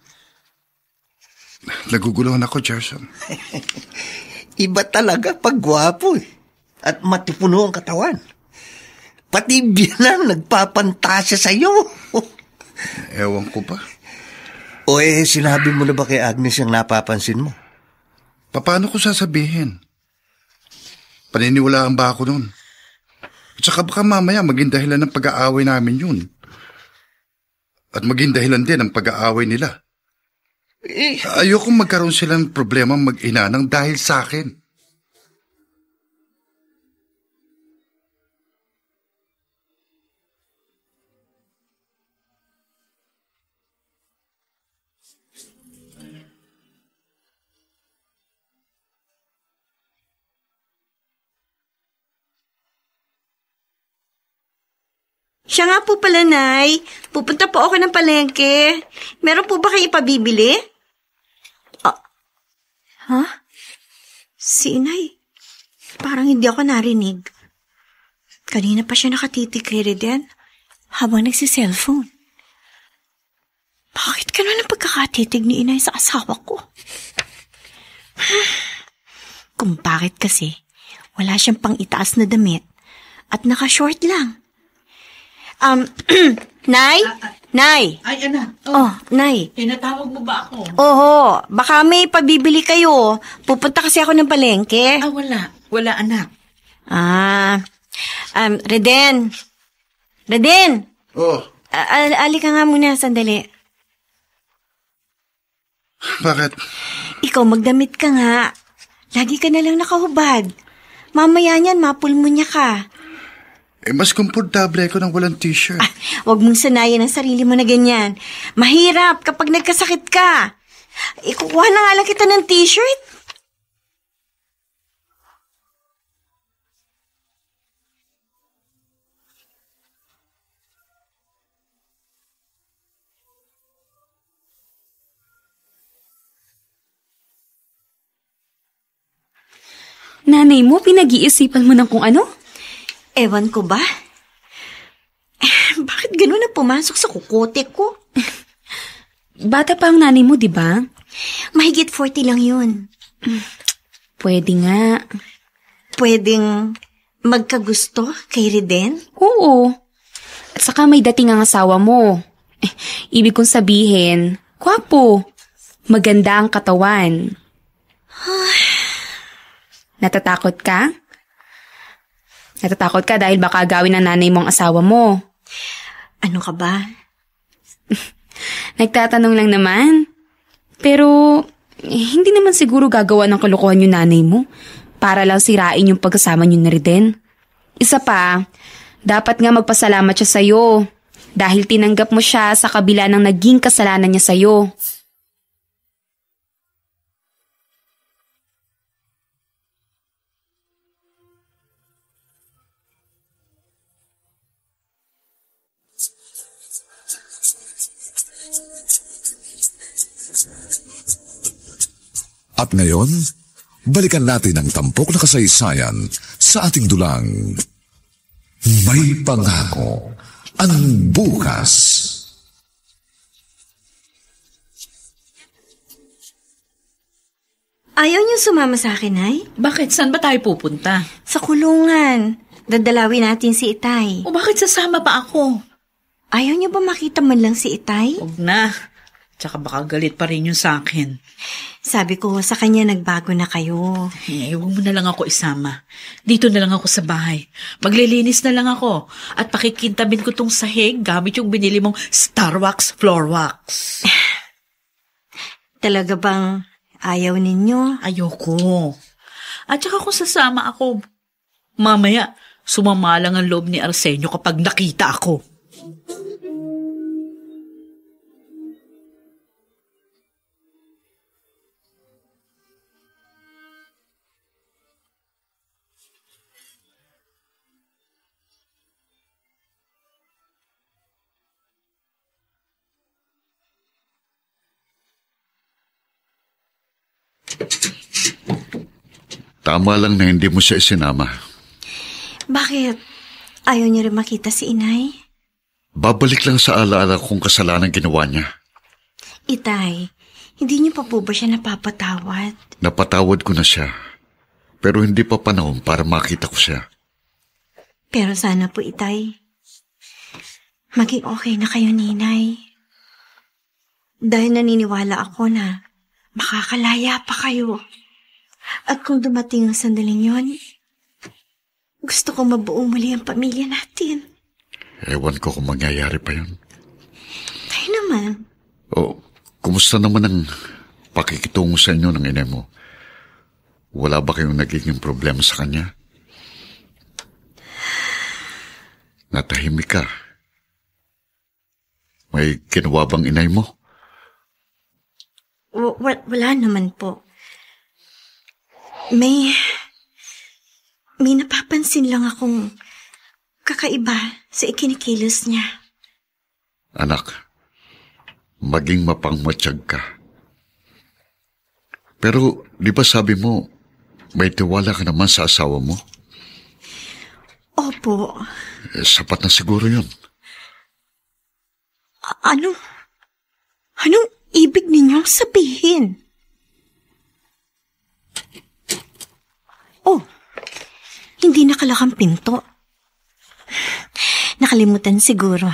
Naguguluhan ako, Gerson. Iba talaga pag gwapo eh. At matipuno ang katawan. Pati biyanan nagpapantasya sa'yo. Ewan ko pa. O sinabi mo na ba kay Agnes yung napapansin mo? Paano ko sasabihin? Paniniwalaan ba ako nun? At saka baka mamaya maging dahilan ng pag-aaway namin yun. At maging dahilan din ang pag-aaway nila. Ayokong magkaroon sila ng problema mag-ina ng dahil sa akin. Siya nga po pala, Nay. Pupunta po ako ng palengke. Meron po ba kayo ipabibili? Ha? Si Inay. Parang hindi ako narinig. Kanina pa siya nakatitig kay Reden habang nagsiselfone. Bakit ganun ang pagkakatitig ni Inay sa asawa ko? Kung bakit kasi wala siyang pang itaas na damit at naka-short lang. Nay? Nay? Ay, anak. Oh, Nay. Tinatawag mo ba ako? Oo, baka may pabibili kayo. Pupunta kasi ako ng palengke. Wala. Wala, anak. Reden. Reden! Oh, Ali ka nga muna, sandali. bakit? Ikaw, magdamit ka nga. Lagi ka na lang nakahubad. Mamaya niyan, mapulmonya ka. Mas komportable ako ng walang t-shirt. Huwag mong sanayan ang sarili mo na ganyan. Mahirap kapag nagkasakit ka. Kukuha na nga lang kita ng t-shirt. Nanay mo, pinag-iisipan mo ng kung ano? Ewan ko ba? Bakit ganun na pumasok sa kukote ko? Bata pa ang nanay mo, di ba? Mahigit 40 lang yun. Pwede nga. Pwedeng magkagusto kay Reden? Oo. At saka may dating ang asawa mo. Ibig kong sabihin, gwapo. Maganda ang katawan. Natatakot ka? Natatakot ka dahil baka gawin ng nanay mo ang asawa mo. Ano ka ba? Nagtatanong lang naman. Pero, hindi naman siguro gagawa ng kalokohan yung nanay mo para lang sirain yung pagkasama niyo na Reden. Isa pa, dapat nga magpasalamat siya sa'yo dahil tinanggap mo siya sa kabila ng naging kasalanan niya sa'yo. At ngayon, balikan natin ang tampok na kasaysayan sa ating dulang. May pangako ang bukas. Ayaw niyo sumama sa akin, Nay? Bakit? Saan ba tayo pupunta? Sa kulungan. Dadalawin natin si Itay. O bakit sasama pa ako? Ayaw niyo ba makita man lang si Itay? Huwag na. Tsaka baka galit pa rin yun sa akin. Sabi ko sa kanya nagbago na kayo. Huwag mo na lang ako isama. Dito na lang ako sa bahay. Maglilinis na lang ako. At pakikintabin ko tong sahig gamit yung binili mong Star Wax Floor Wax. Talaga bang ayaw ninyo? Ayoko. At saka kung sasama ako, mamaya sumama lang ang loob ni Arsenio kapag nakita ako. Tama lang na hindi mo siya isinama. Bakit? Ayaw niyo rin makita si Inay? Babalik lang sa alaala kung kasalanan ginawa niya. Itay, hindi niyo pa po ba siya napapatawad? Napatawad ko na siya. Pero hindi pa panahon para makita ko siya. Pero sana po, Itay, maging okay na kayo, Ninay. Dahil naniniwala ako na makakalaya pa kayo. At kung dumating ang sandaling yon, gusto ko mabuo muli ang pamilya natin. Ewan ko kung mangyayari pa yun. Tayo naman. O, kumusta naman ang pakikitungo sa inyo ng inay mo? Wala ba kayong nagiging problema sa kanya? Natahimik ka. May ginawa bang inay mo? Wala naman po. May napapansin lang akong kakaiba sa ikinikilos niya. Anak, maging mapangmatsyag ka. Pero, di ba sabi mo, may tiwala ka naman sa asawa mo? Opo. Sapat na siguro yun. Anong ibig ninyong sabihin? Oh, hindi nakalakang pinto. Nakalimutan siguro.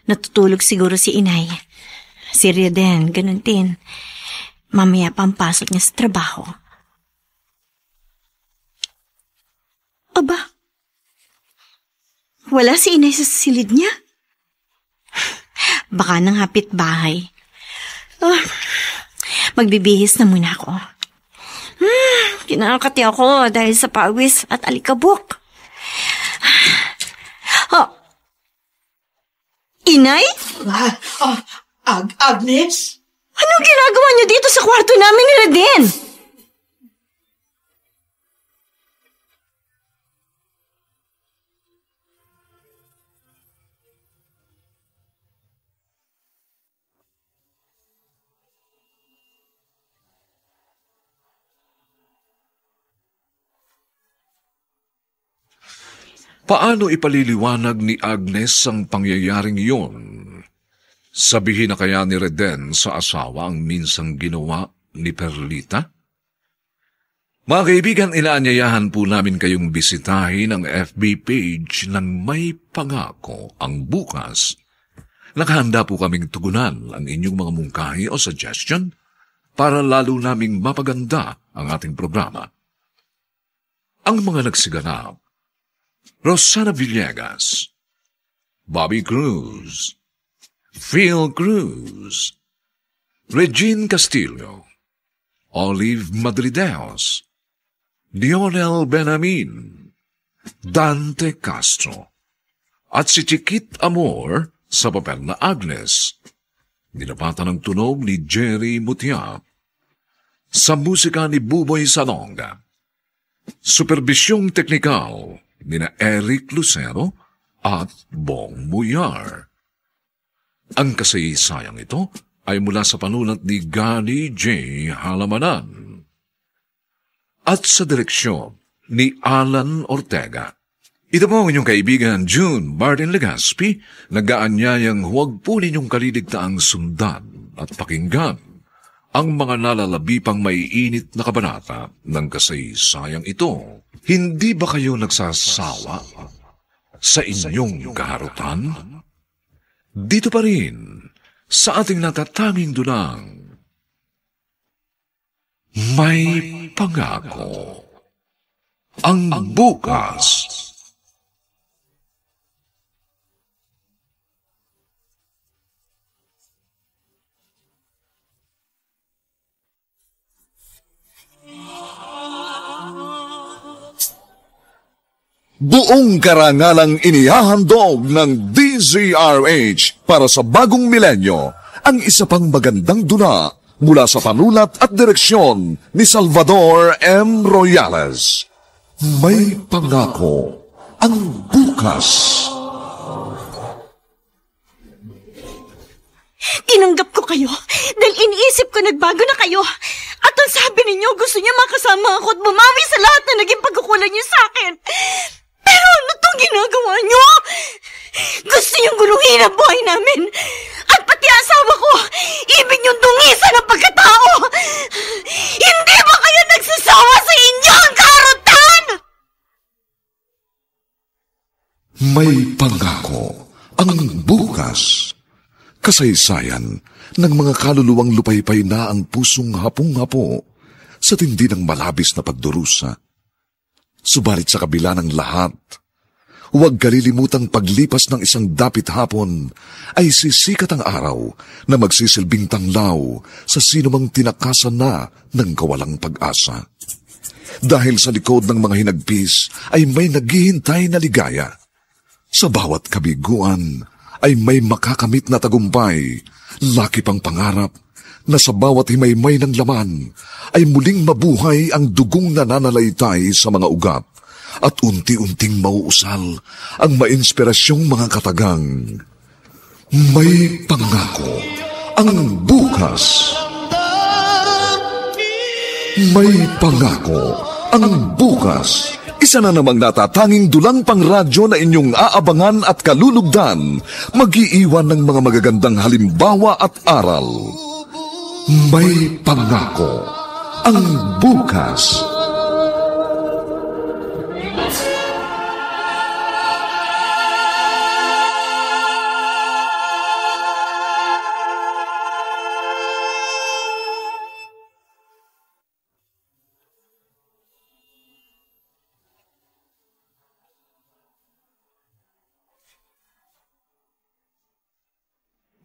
Natutulog siguro si Inay. Si Reden, ganun din. Mamaya pa ang pasok niya sa trabaho. Aba, wala si Inay sa silid niya? Baka nang hapit bahay. Magbibihis na muna ako. Kinakati ako dahil sa pawis at alikabok. Inay? Agnes? Anong ginagawa niyo dito sa kwarto namin ni Reden? Paano ipaliliwanag ni Agnes ang pangyayaring iyon? Sabihin na kaya ni Reden sa asawa ang minsang ginawa ni Perlita? Mga kaibigan, inaanyayahan po namin kayong bisitahin ang FB page ng May Pangako ang Bukas. Nakahanda po kaming tugunan ang inyong mga mungkahi o suggestion para lalo naming mapaganda ang ating programa. Ang mga nagsiganap: Rosana Villegas, Bobby Cruz, Phil Cruz, Regine Castillo, Olive Madrideos, Dionel Benamin, Dante Castro, at si Chiquit Amor sa papel na Agnes. Dinapatan ng tunog ni Jerry Mutia. Sa musika ni Buboy Salonga. Superbisyong teknikal nina Eric Lucero at Bong Muyar. Ang kasaysayang ito ay mula sa panulat ni Gary J. Halamanan at sa direksyon ni Alan Ortega. Ito po ang inyong kaibigan June Martin Legaspi, nag-aanyayang huwag po ninyong kaliligtaang sundan at pakinggan ang mga nalalabi pang maiinit na kabanata ng kasaysayang ito. Hindi ba kayo nagsasawa sa inyong kaharutan? Dito pa rin sa ating natatanging dunang may pangako ang bukas. Buong karangalang inihahandog ng DZRH para sa bagong milenyo ang isa pang magandang duna mula sa panulat at direksyon ni Salvador M. Royales. May pangako ang bukas. Tinanggap ko kayo dahil iniisip ko nagbago na kayo. At ang sabi ninyo, gusto niya makasama ako at bumawi sa lahat na naging pagkukulan niyo sa akin. Pero ano itong ginagawa niyo? Gusto niyong guluhin ang buhay namin. At pati asawa ko, ibig niyong dungisan ang pagkatao. Hindi ba kayo nagsasawa sa inyong karutan? May pangako ang bukas. Kasaysayan ng mga kaluluwang lupaypay na ang pusong hapong-hapo sa tindi ng malabis na pagdurusa. Subalit sa kabila ng lahat, huwag kalilimutang paglipas ng isang dapit hapon ay sisikat ang araw na magsisilbing tanglaw sa sinumang tinakasan na ng kawalang pag-asa. Dahil sa likod ng mga hinagpis ay may naghihintay na ligaya. Sa bawat kabiguan ay may makakamit na tagumpay, laki pang pangarap na sa bawat himaymay ng laman ay muling mabuhay ang dugong nananalaytay sa mga ugat at unti-unting mauusal ang mainspirasyong mga katagang. May pangako ang bukas. May pangako ang bukas. Isa na namang natatanging dulang pang radyo na inyong aabangan at kalulugdan, mag-iiwan ng mga magagandang halimbawa at aral. May pangako ang bukas.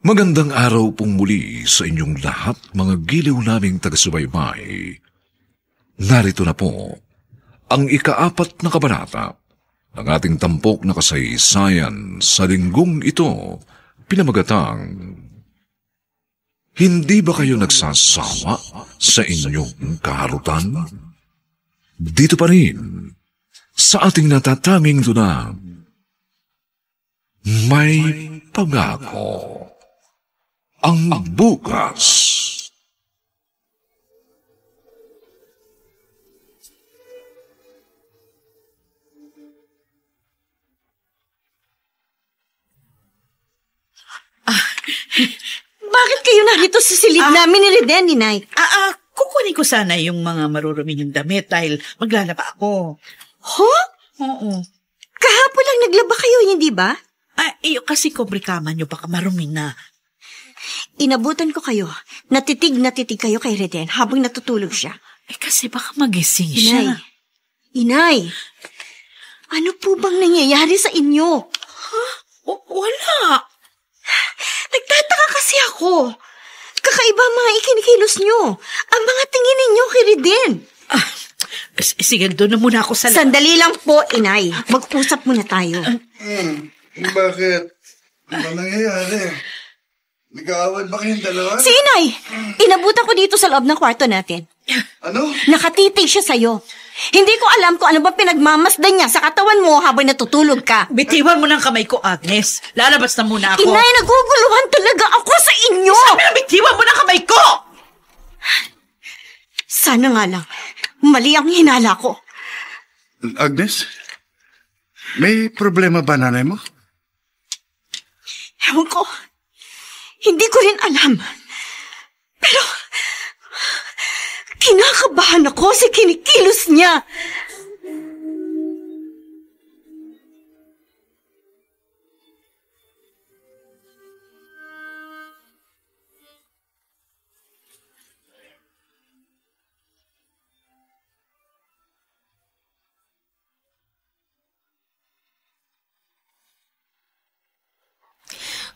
Magandang araw pong muli sa inyong lahat, mga giliw naming taga-subaybay. Narito na po ang ika-4 na kabanata ng ating tampok na kasaysayan sa linggong ito, pinamagatang Hindi ba kayo nagsasawa sa inyong kaharutan? Dito pa rin sa ating natatanging dunang may pangako ang bukas. Bakit kayo narito sa silid namin ni Reden, Inay? Kukunin ko sana yung mga marurumi yung damit dahil maglalaba ako. Huh? Oo. Kahapon lang naglaba kayo, hindi ba? Kasi kombrikama nyo baka marumi na. Inabutan ko kayo. Natitig kayo kay Reden habang natutulog siya. Kasi baka magising siya. Inay, ano po bang nangyayari sa inyo? Wala. Nagtataka kasi ako. Kakaiba ang mga ikinikilos nyo. Ang mga tingin ninyo kay Reden. Sige, doon na muna ako sa... Sandali lang po, Inay. Mag-usap muna tayo. Bakit? Ano ba nangyayari? Nag-aaway ba kayong dalawa? Si Inay! Inabutan ko dito sa loob ng kwarto natin. Ano? Nakatitig siya sa'yo. Hindi ko alam kung ano ba pinagmamasdan niya sa katawan mo habang natutulog ka. Bitiwan mo ng kamay ko, Agnes. Lalabas na muna ako. Inay, naguguluhan talaga ako sa inyo! Sabi na bitiwan mo ng kamay ko! Sana nga lang, mali ang hinala ko. Agnes? May problema ba nanay mo? Ewan ko, hindi ko rin alam. Pero, kinakabahan ako sa kinikilos niya.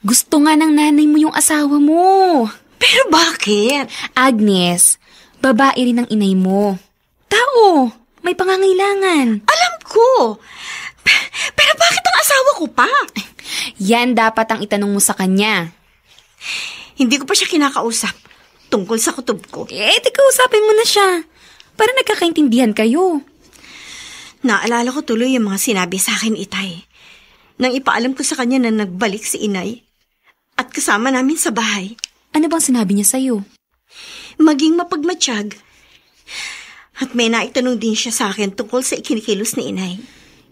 Gusto nga ng nanay mo yung asawa mo. Pero bakit? Agnes, babae rin ang inay mo. Tao, may pangangailangan. Alam ko. Pero bakit ang asawa ko pa? Yan dapat ang itanong mo sa kanya. Hindi ko pa siya kinakausap tungkol sa kutob ko. Di kausapin mo na siya. Para nagkakaintindihan kayo. Naalala ko tuloy yung mga sinabi sa akin, Itay. Nang ipaalam ko sa kanya na nagbalik si Inay at kasama namin sa bahay. Ano bang sinabi niya sa'yo? Maging mapagmatsyag. At may naitanong din siya sa akin tungkol sa ikinikilos ni Inay.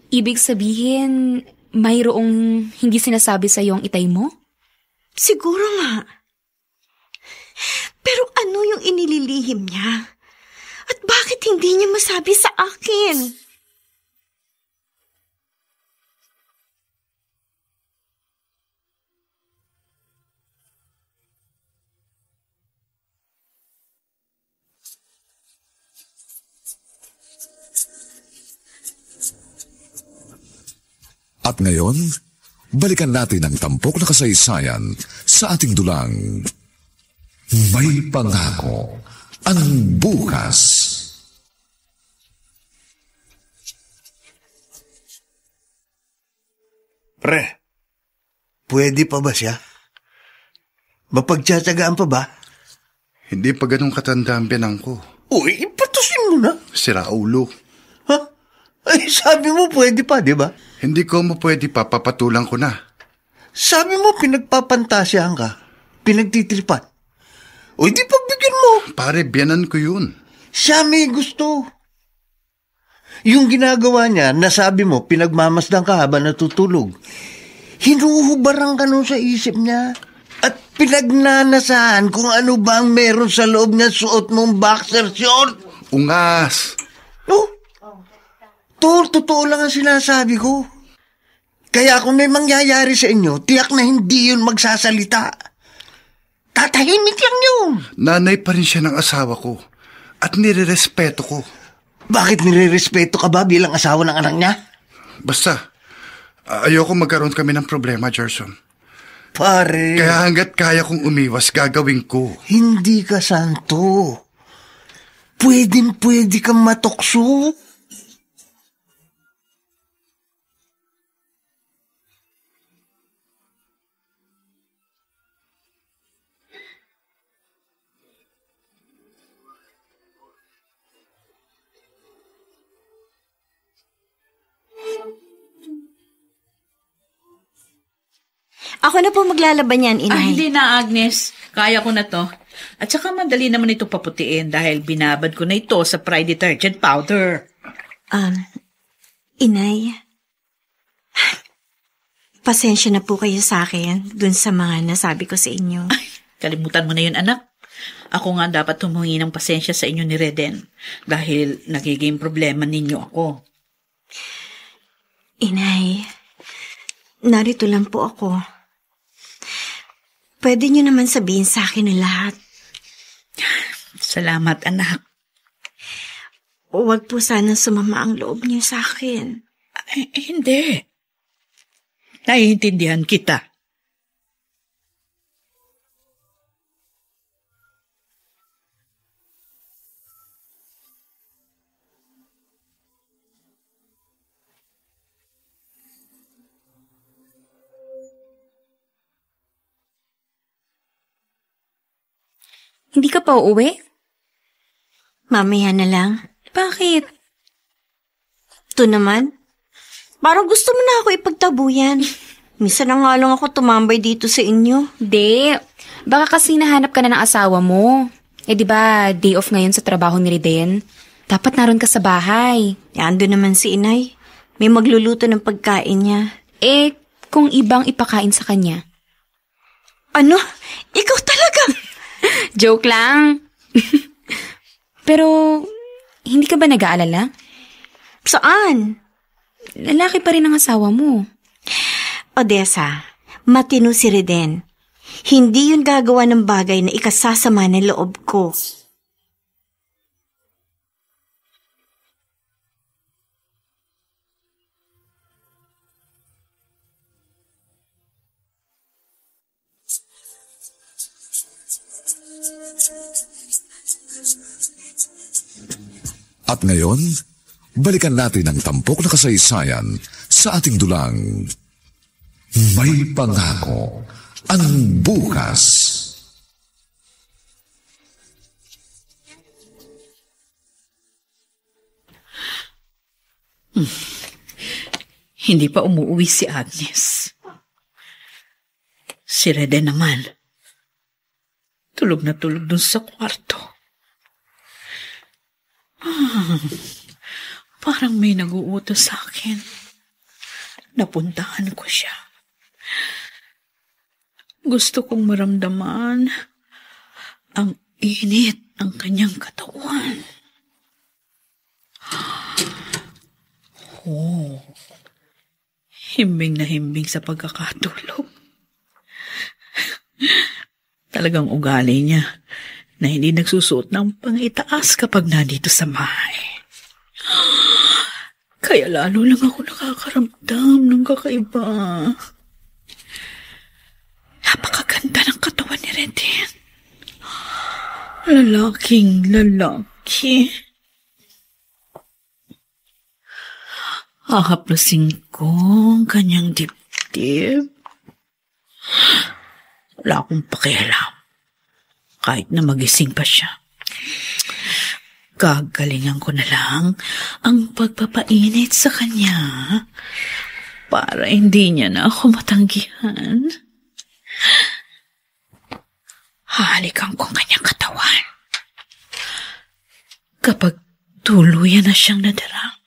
Ibig sabihin, mayroong hindi sinasabi sa'yo ang itay mo? Siguro nga. Pero ano yung inililihim niya? At bakit hindi niya masabi sa akin? At ngayon, balikan natin ang tampok na kasaysayan sa ating dulang. May pangako ang bukas. Pre, pwede pa ba siya? Mapagtsatsagaan pa ba? Hindi pa ganun katanda ang pinang ko. Uy, ipatusin mo na. Sira ulo. Ha? Ay, sabi mo pwede pa, di ba? Hindi ko mo pwede pa, papatulang ko na. Sabi mo pinagpapantasyahan ka. Pinagtitripan. Uy, di pagbigyan mo. Pare, biyanan ko yun. Siya may gusto. Yung ginagawa niya, nasabi mo, pinagmamasdan ka habang natutulog. Hinuhubarang ka nun sa isip niya. At pinagnanasahan kung ano ba ang meron sa loob niya suot mong boxer short. Ungas. Oh, totoo lang ang sinasabi ko. Kaya kung may mangyayari sa inyo, tiyak na hindi yun magsasalita. Tatahimik lang yun. Nanay pa rin siya ng asawa ko. At nirerespeto ko. Bakit nirerespeto ka ba bilang asawa ng anak niya? Basta, ayoko magkaroon kami ng problema, Gerson. Pare. Kaya hanggat kaya kong umiwas, gagawin ko. Hindi ka santo. Pwedeng-pwede kang matukso. Ako na po maglalaban yan, Inay. Hindi na, Agnes. Kaya ko na to. At saka madali naman ito paputiin dahil binabad ko na ito sa Pride detergent powder. Inay, pasensya na po kayo sa akin dun sa mga nasabi ko sa inyo. Ay, kalimutan mo na yun, anak. Ako nga dapat humingi ng pasensya sa inyo ni Reden dahil nagiging problema ninyo ako. Inay, narito lang po ako. Pwede niyo naman sabihin sa akin ang lahat. Salamat, anak. Huwag po sana sumama ang loob niyo sa akin. Hindi. Naiintindihan kita. Hindi ka pa uuwi? Mamaya na lang. Bakit? Ito naman. Parang gusto mo na ako ipagtabuyan. Minsan na nga lang ako tumambay dito sa inyo. Di. Baka kasi nahanap ka na ng asawa mo. Di ba day off ngayon sa trabaho ni Riden? Dapat naroon ka sa bahay. Ando naman si inay. May magluluto ng pagkain niya. Kung ibang ipakain sa kanya. Ano? Ikaw talaga? Joke lang. Pero, hindi ka ba nag-aalala? Saan? Lalaki pa rin ang asawa mo. Odessa, matino si Reden. Hindi yun gagawa ng bagay na ikasasama ng loob ko. At ngayon, balikan natin ang tampok na kasaysayan sa ating dulang May Pangako ang Bukas. Hindi pa umuwi si Agnes. Si Reden naman, tulog na tulog dun sa kwarto. Parang may nag-uutos sa akin. Napuntahan ko siya. Gusto kong maramdaman ang init ng kanyang katawan. Himbing na himbing sa pagkakatulog. Talagang ugali niya na hindi nagsusuot ng pangitaas kapag nandito sa bahay. Kaya lalo lang ako nakakaramdam ng kakaiba. Napakaganda ng katawan ni Reden. Lalaking lalaki. Hahaplasin ko ang kanyang dibdib. Wala akong pakialam. Kahit na magising pa siya. Gagalingan ko na lang ang pagpapainit sa kanya para hindi niya na ako matanggihan. Hahalikan ko ang kanyang katawan. Kapag tuluyan na siyang nadarang,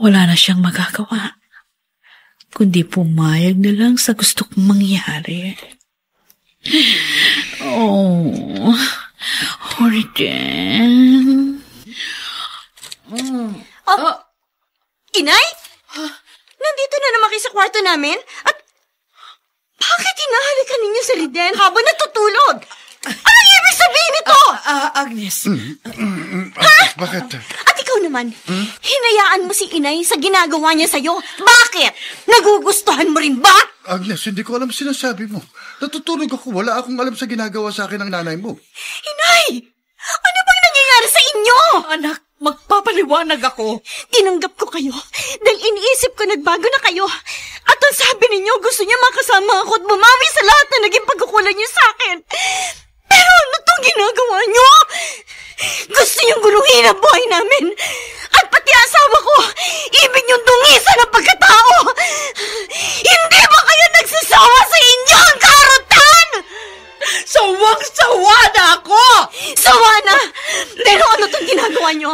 wala na siyang magagawa, kundi pumayag na lang sa gusto kong mangyari. Reden. Inay? Nandito na naman kayo sa kwarto namin? At bakit hinahalikan ninyo si Reden habang natutulog? Anong ibig sabihin nito? Agnes. Bakit? At ikaw naman, hinayaan mo si inay sa ginagawa niya sa'yo. Bakit? Nagugustuhan mo rin ba? Agnes, hindi ko alam sinasabi mo. Natutulog ako. Wala akong alam sa ginagawa sa akin ng nanay mo. Inay! Ano bang nangyayari sa inyo? Anak, magpapaliwanag ako. Tinanggap ko kayo dahil iniisip ko nagbago na kayo. At ang sabi ninyo, gusto niyo makasama ako at bumawi sa lahat na naging pagkukulang niyo sa akin. Pero ano itong ginagawa niyo? Gusto niyong guluhin ang buhay namin. At pati asawa ko, ibig niyong dungisan ang pagkatao. Hindi ba kayo nagsasawa sa inyong karutan? Sawang-sawa na ako! Sawa na! Pero ano itong ginagawa niyo?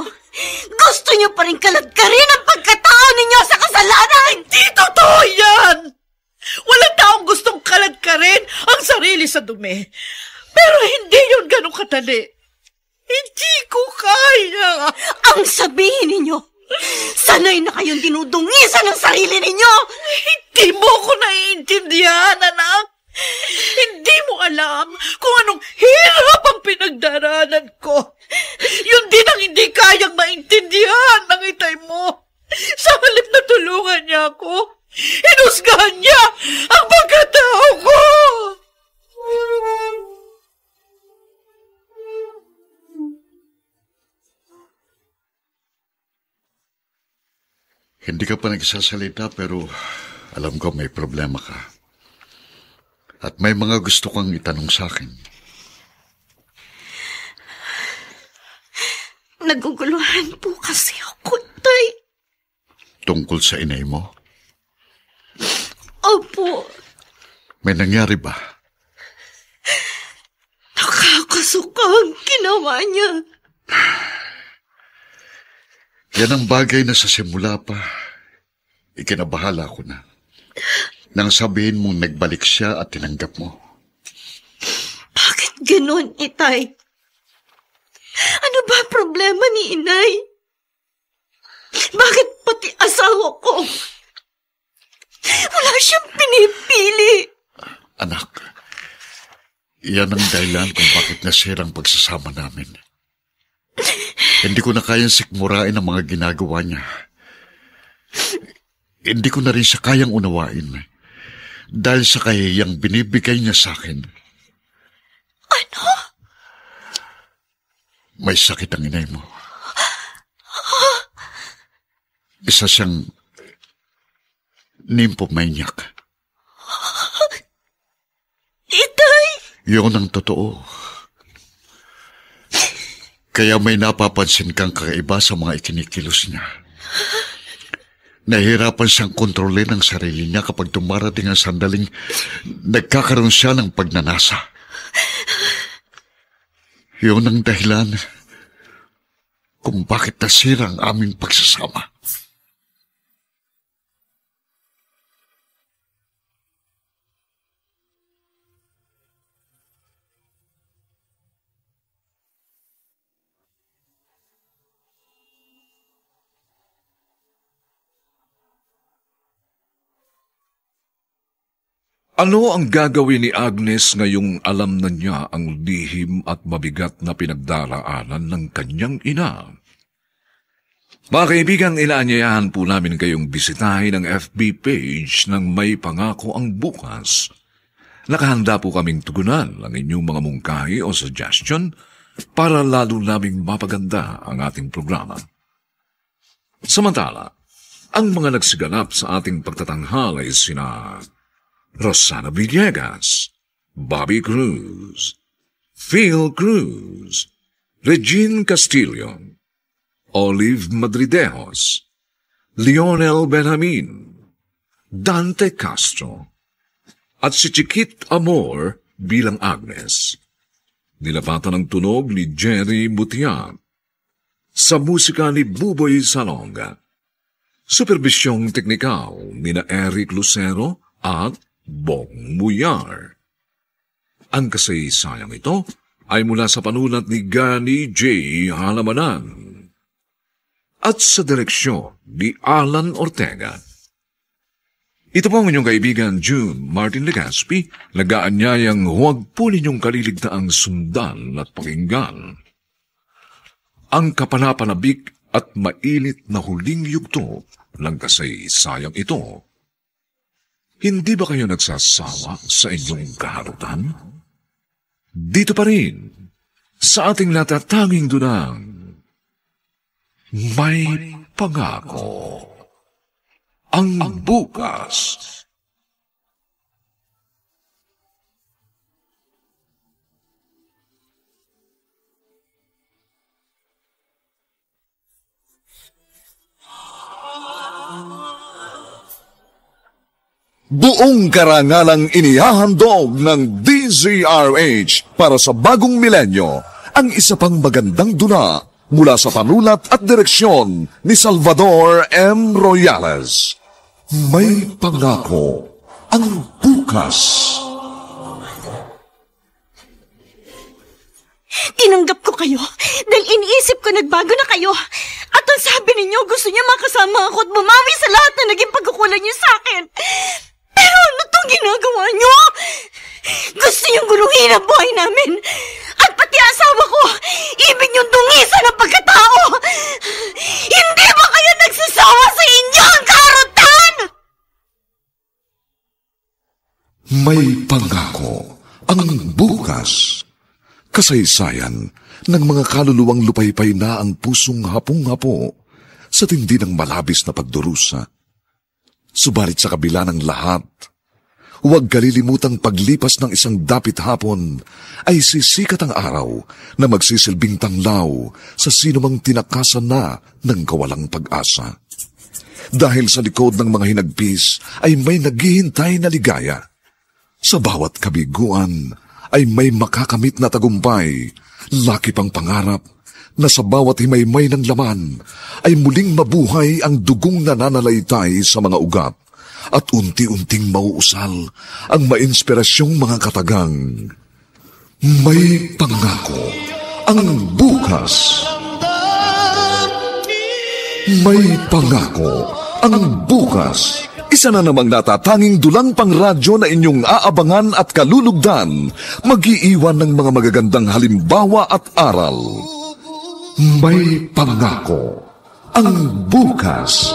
Gusto niyo pa rin kaladkarin ang pagkatao ninyo sa kasalanan! Hindi totoo yan! Walang taong gustong kaladkarin ang sarili sa dumi. Pero hindi yun ganun kadali. Hindi ko kaya. Ang sabihin ninyo, sanay na kayong dinudungisan ng sarili ninyo! Hindi mo ko naiintindihan, anak. Hindi mo alam kung anong hirap ang pinagdaranan ko. Yun din ang hindi kayang maintindihan ng itay mo. Sa halip na tulungan niya ako, hinusgahan niya ang pagkatao ko. Hindi ka pa nagsasalita pero alam ko may problema ka. At may mga gusto kang itanong sa akin. Naguguluhan po kasi ako, Tay. Tungkol sa inay mo? Opo. May nangyari ba? Nakakasuka ang ginawa niya. Yan ang bagay na sa simula pa. Ikinabahala ko na. Nang sabihin mong nagbalik siya at tinanggap mo. Bakit ganun, Itay? Ano ba ang problema ni Inay? Bakit pati asawa ko? Wala siyang pinipili. Anak, yan ang dahilan kung bakit nasira ang pagsasama namin. Hindi ko na kayang sikmurain ang mga ginagawa niya. Hindi ko na rin siya kayang unawain dahil sa kayayang binibigay niya sa akin. Ano? May sakit ang inay mo. Isa siyang nymphomaniac. Itay! Yun ang totoo. Kaya may napapansin kang kakaiba sa mga ikinikilos niya. Nahihirapan siyang kontrolin ang sarili niya kapag dumarating ang sandaling nagkakaroon siya ng pagnanasa. Yun ang dahilan kung bakit nasira ang aming pagsasama. Ano ang gagawin ni Agnes ngayong alam na niya ang lihim at mabigat na pinagdaraanan ng kanyang ina? Mga kaibigan, inaanyayahan po namin kayong bisitahin ang FB page ng May Pangako ang Bukas. Nakahanda po kaming tugunan ang inyong mga mungkahi o suggestion para lalo naming mapaganda ang ating programa. Samantala, ang mga nagsiganap sa ating pagtatanghal ay sina Rosana Villegas, Bobby Cruz, Phil Cruz, Regine Castillo, Olive Madridejos, Lionel Benjamin, Dante Castro, at si Chiquit Amor bilang Agnes. Nilapatan ng tunog ni Jerry Butian, sa musika ni Buboy Salonga, superbisyong teknikal ni na Eric Lucero at Bong Muyar. Ang kasaysayang ito ay mula sa panulat ni Gani J. Halamanan at sa direksyon ni Alan Ortega. Ito po ang inyong kaibigan June Martin Legaspi, nag-aanyayang huwag po ninyong kaliligtaang sundan at pakinggan ang kapanapanabik at mainit na huling yugto ng kasaysayang ito. Hindi ba kayo nagsasawa sa inyong kaharutan? Dito pa rin, sa ating natatanging dunang, May Pangako ang Bukas. Buong karangalang inihahandog ng DZRH para sa bagong milenyo ang isa pang magandang dula mula sa panulat at direksyon ni Salvador M. Royales. May Pangako ang Bukas. Tinanggap ko kayo dahil iniisip ko nagbago na kayo. At ang sabi ninyo, gusto niyo makasama ako at bumawi sa lahat na naging pagkukulang niyo sa akin. Pero ano itong ginagawa niyo? Gusto niyong guluhin ang buhay namin. At pati asawa ko, ibig niyong dungisan ang pagkatao. Hindi ba kayo nagsasawa sa inyong karutan? May Pangako ang Bukas. Kasaysayan ng mga kaluluwang lupaypay na ang pusong hapong-hapo sa tindi ng malabis na pagdurusa. Subalit sa kabila ng lahat, Huwag kalilimutang paglipas ng isang dapit hapon ay sisikat ang araw na magsisilbing tanglaw sa sinumang tinakasan na ng kawalang pag-asa. Dahil sa likod ng mga hinagpis ay may naghihintay na ligaya. Sa bawat kabiguan ay may makakamit na tagumpay, laki pang pangarap na sa bawat himaymay ng laman ay muling mabuhay ang dugong nananalaytay sa mga ugat at unti-unting mauusal ang mainspirasyong mga katagang. May pangako ang bukas. May pangako ang bukas. Isa na namang natatanging dulang pangradyo na inyong aabangan at kalulugdan, mag-iiwan ng mga magagandang halimbawa at aral. May pangako ang bukas.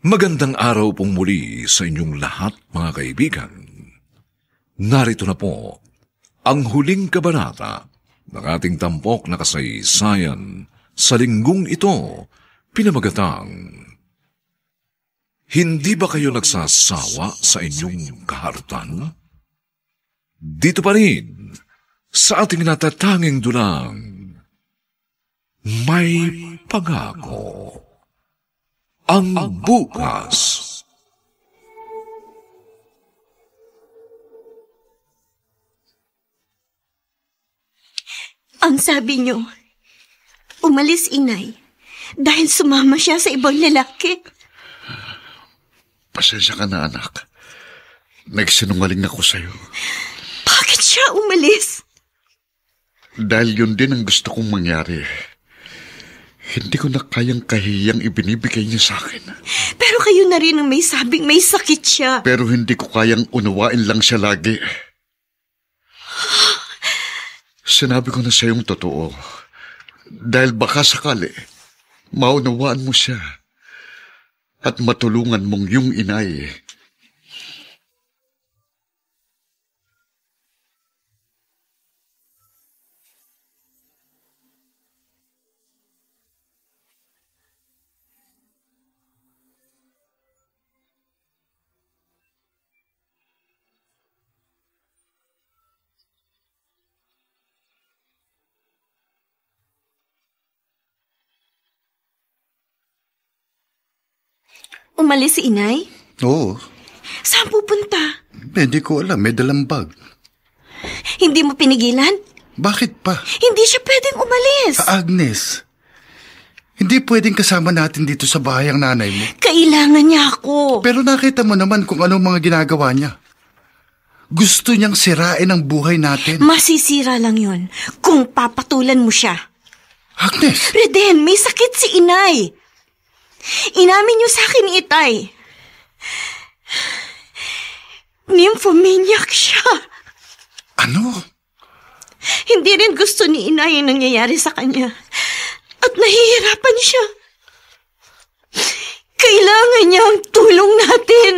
Magandang araw pong muli sa inyong lahat, mga kaibigan. Narito na po ang huling kabanata ng ating tampok na kasaysayan sa linggong ito, pinamagatang Hindi ba kayo nagsasawa sa inyong kaharutan? Dito pa rin sa ating natatanging dulang, may pangako ang bukas. Ang sabi niyo, umalis inay dahil sumama siya sa ibang lalaki. Pasensya ka na, anak. Nagsinungaling ako sa'yo. Bakit siya umalis? Dahil yun din ang gusto kong mangyari. Hindi ko na kayang kahiyang ibinibigay niya sa akin. Pero kayo na rin ang may sabing may sakit siya. Pero hindi ko kayang unawain lang siya lagi. Sinabi ko na sa iyong totoo. Dahil baka sakali, maunawaan mo siya. At matulungan mong yung inay. Umalis si inay? Oo. Saan pupunta? Hindi ko alam, may dalang bag. Hindi mo pinigilan? Bakit pa? Hindi siya pwedeng umalis. Agnes, hindi pwedeng kasama natin dito sa bahay ang nanay mo. Kailangan niya ako. Pero nakita mo naman kung anong mga ginagawa niya. Gusto niyang sirain ang buhay natin. Masisira lang yon kung papatulan mo siya. Agnes! Reden, may sakit si inay. Inamin niyo sa akin, itay. Nymphomaniac siya. Ano? Hindi rin gusto ni inay ang nangyayari sa kanya. At nahihirapan siya. Kailangan niya ang tulong natin.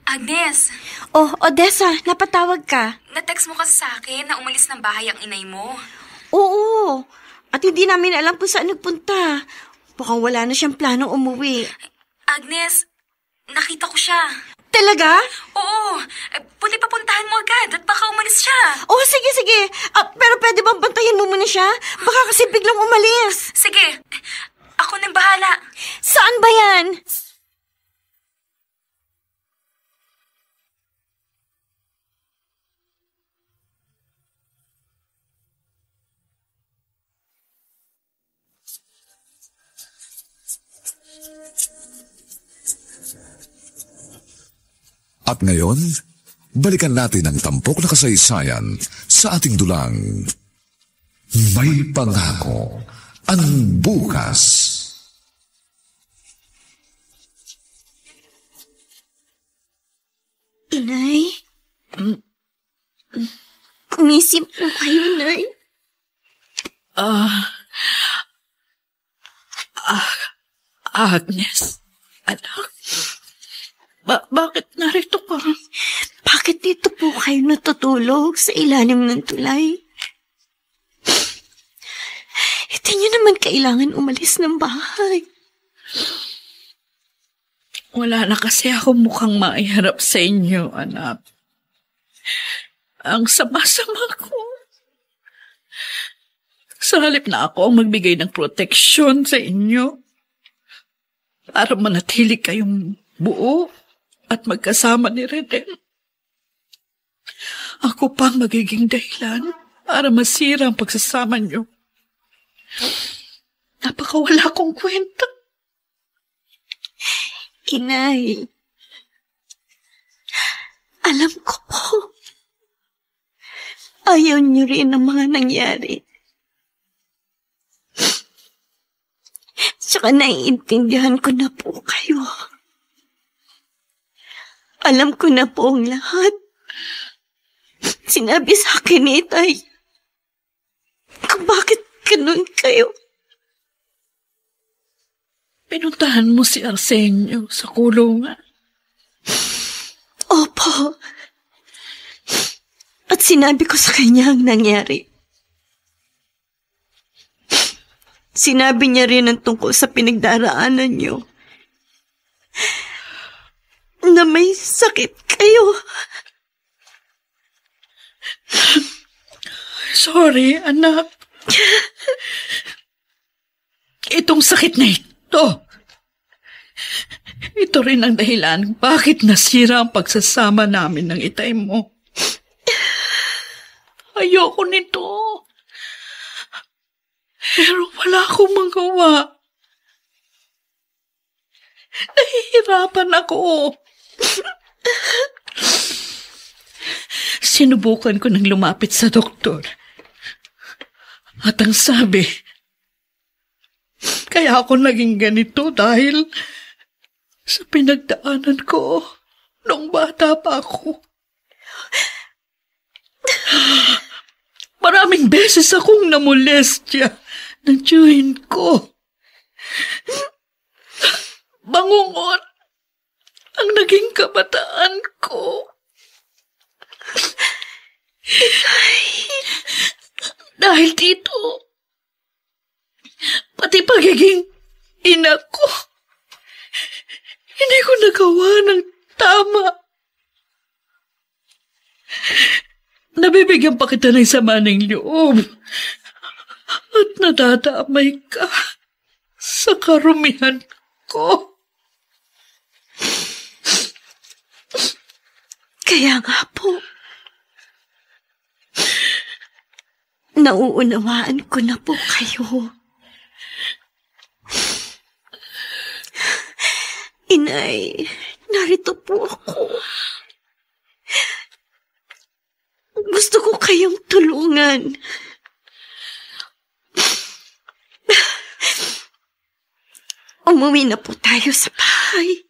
Agnes, Oh, Odessa, napatawag ka. na-text mo kasi sa akin na umalis ng bahay ang inay mo. Oo. At hindi namin alam kung saan nagpunta. Mukhang wala na siyang planong umuwi. Agnes, nakita ko siya. Talaga? Oo, pwede papuntahan mo agad at baka umalis siya. Oh, sige. Pero pwede bang bantayan mo muna siya? Baka kasi biglang umalis. Sige, ako nang bahala. Saan ba yan? At ngayon, balikan natin ang tampok na kasaysayan sa ating dulang. May Pangako ang bukas. Inay? Kumisip po kayo, Nay? Agnes, anak. Bakit narito ka? Bakit dito po kayo natutulog sa ilalim ng tulay? Hindi niyo naman kailangan umalis ng bahay. Wala na kasi ako mukhang maiharap sa inyo, anak. Ang sama-sama ko. Sa halip na ako ang magbigay ng proteksyon sa inyo para manatili kayong buo at magkasama ni Reden. Ako pang magiging dahilan para masira ang pagsasama niyo. Napakawala kong kwenta. Inay, alam ko po, ayaw niyo rin ang mga nangyari. Tsaka naiintindihan ko na po kayo. Alam ko na po ang lahat. Sinabi sa akin ni Itay kung bakit ganun kayo. Pinuntahan mo si Arsenio sa kulungan. Opo. At sinabi ko sa kanya ang nangyari. Sinabi niya rin ang tungkol sa pinagdaraanan niyo. Na may sakit kayo. Sorry, anak. Itong sakit na ito rin ang dahilan bakit nasira ang pagsasama namin ng Itay mo. Ayoko nito. Pero wala akong magawa. Nahihirapan ako. Sinubukan ko nang lumapit sa doktor. At ang sabi, kaya ako naging ganito dahil sa pinagdaanan ko nung bata pa ako. Maraming beses akong namolestya ng tiyuhin ko. Bangungot ang naging kabataan ko. Dahil dito, pati pagiging ina ko, hindi ko nagawa ng tama. Nabibigyan pa kita ng sama ng loob at nadadamay ka sa karumihan ko. Kaya nga po, nauunawaan ko na po kayo. Inay, narito po ako. Gusto ko kayong tulungan. Umuwi na po tayo sa bahay.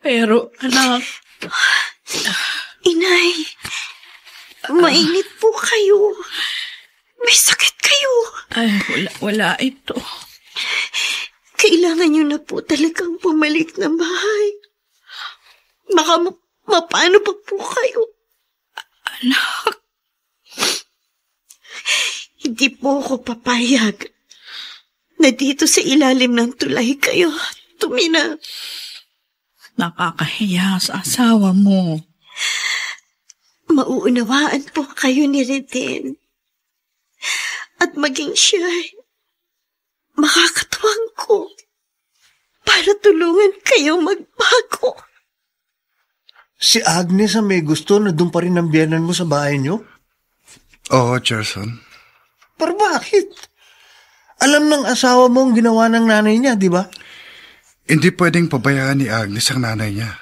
Pero, anak... Inay, mainit po kayo. May sakit kayo. Ay, wala ito. Kailangan nyo na po talagang bumalik ng bahay. Baka mapano pa po kayo. Anak. Hindi po ako papayag na dito sa ilalim ng tulay kayo tumina. Nakakahiya sa asawa mo. Mauunawaan po kayo ni Reden. At maging siya makakatuwang ko para tulungan kayo magbago. Si Agnes ang may gusto na doon pa rin ang biyanan mo sa bahay niyo? Oo, Gerson. Pero bakit? Alam ng asawa mo ang ginawa ng nanay niya, di ba? Hindi pwedeng pabayaan ni Agnes ang nanay niya.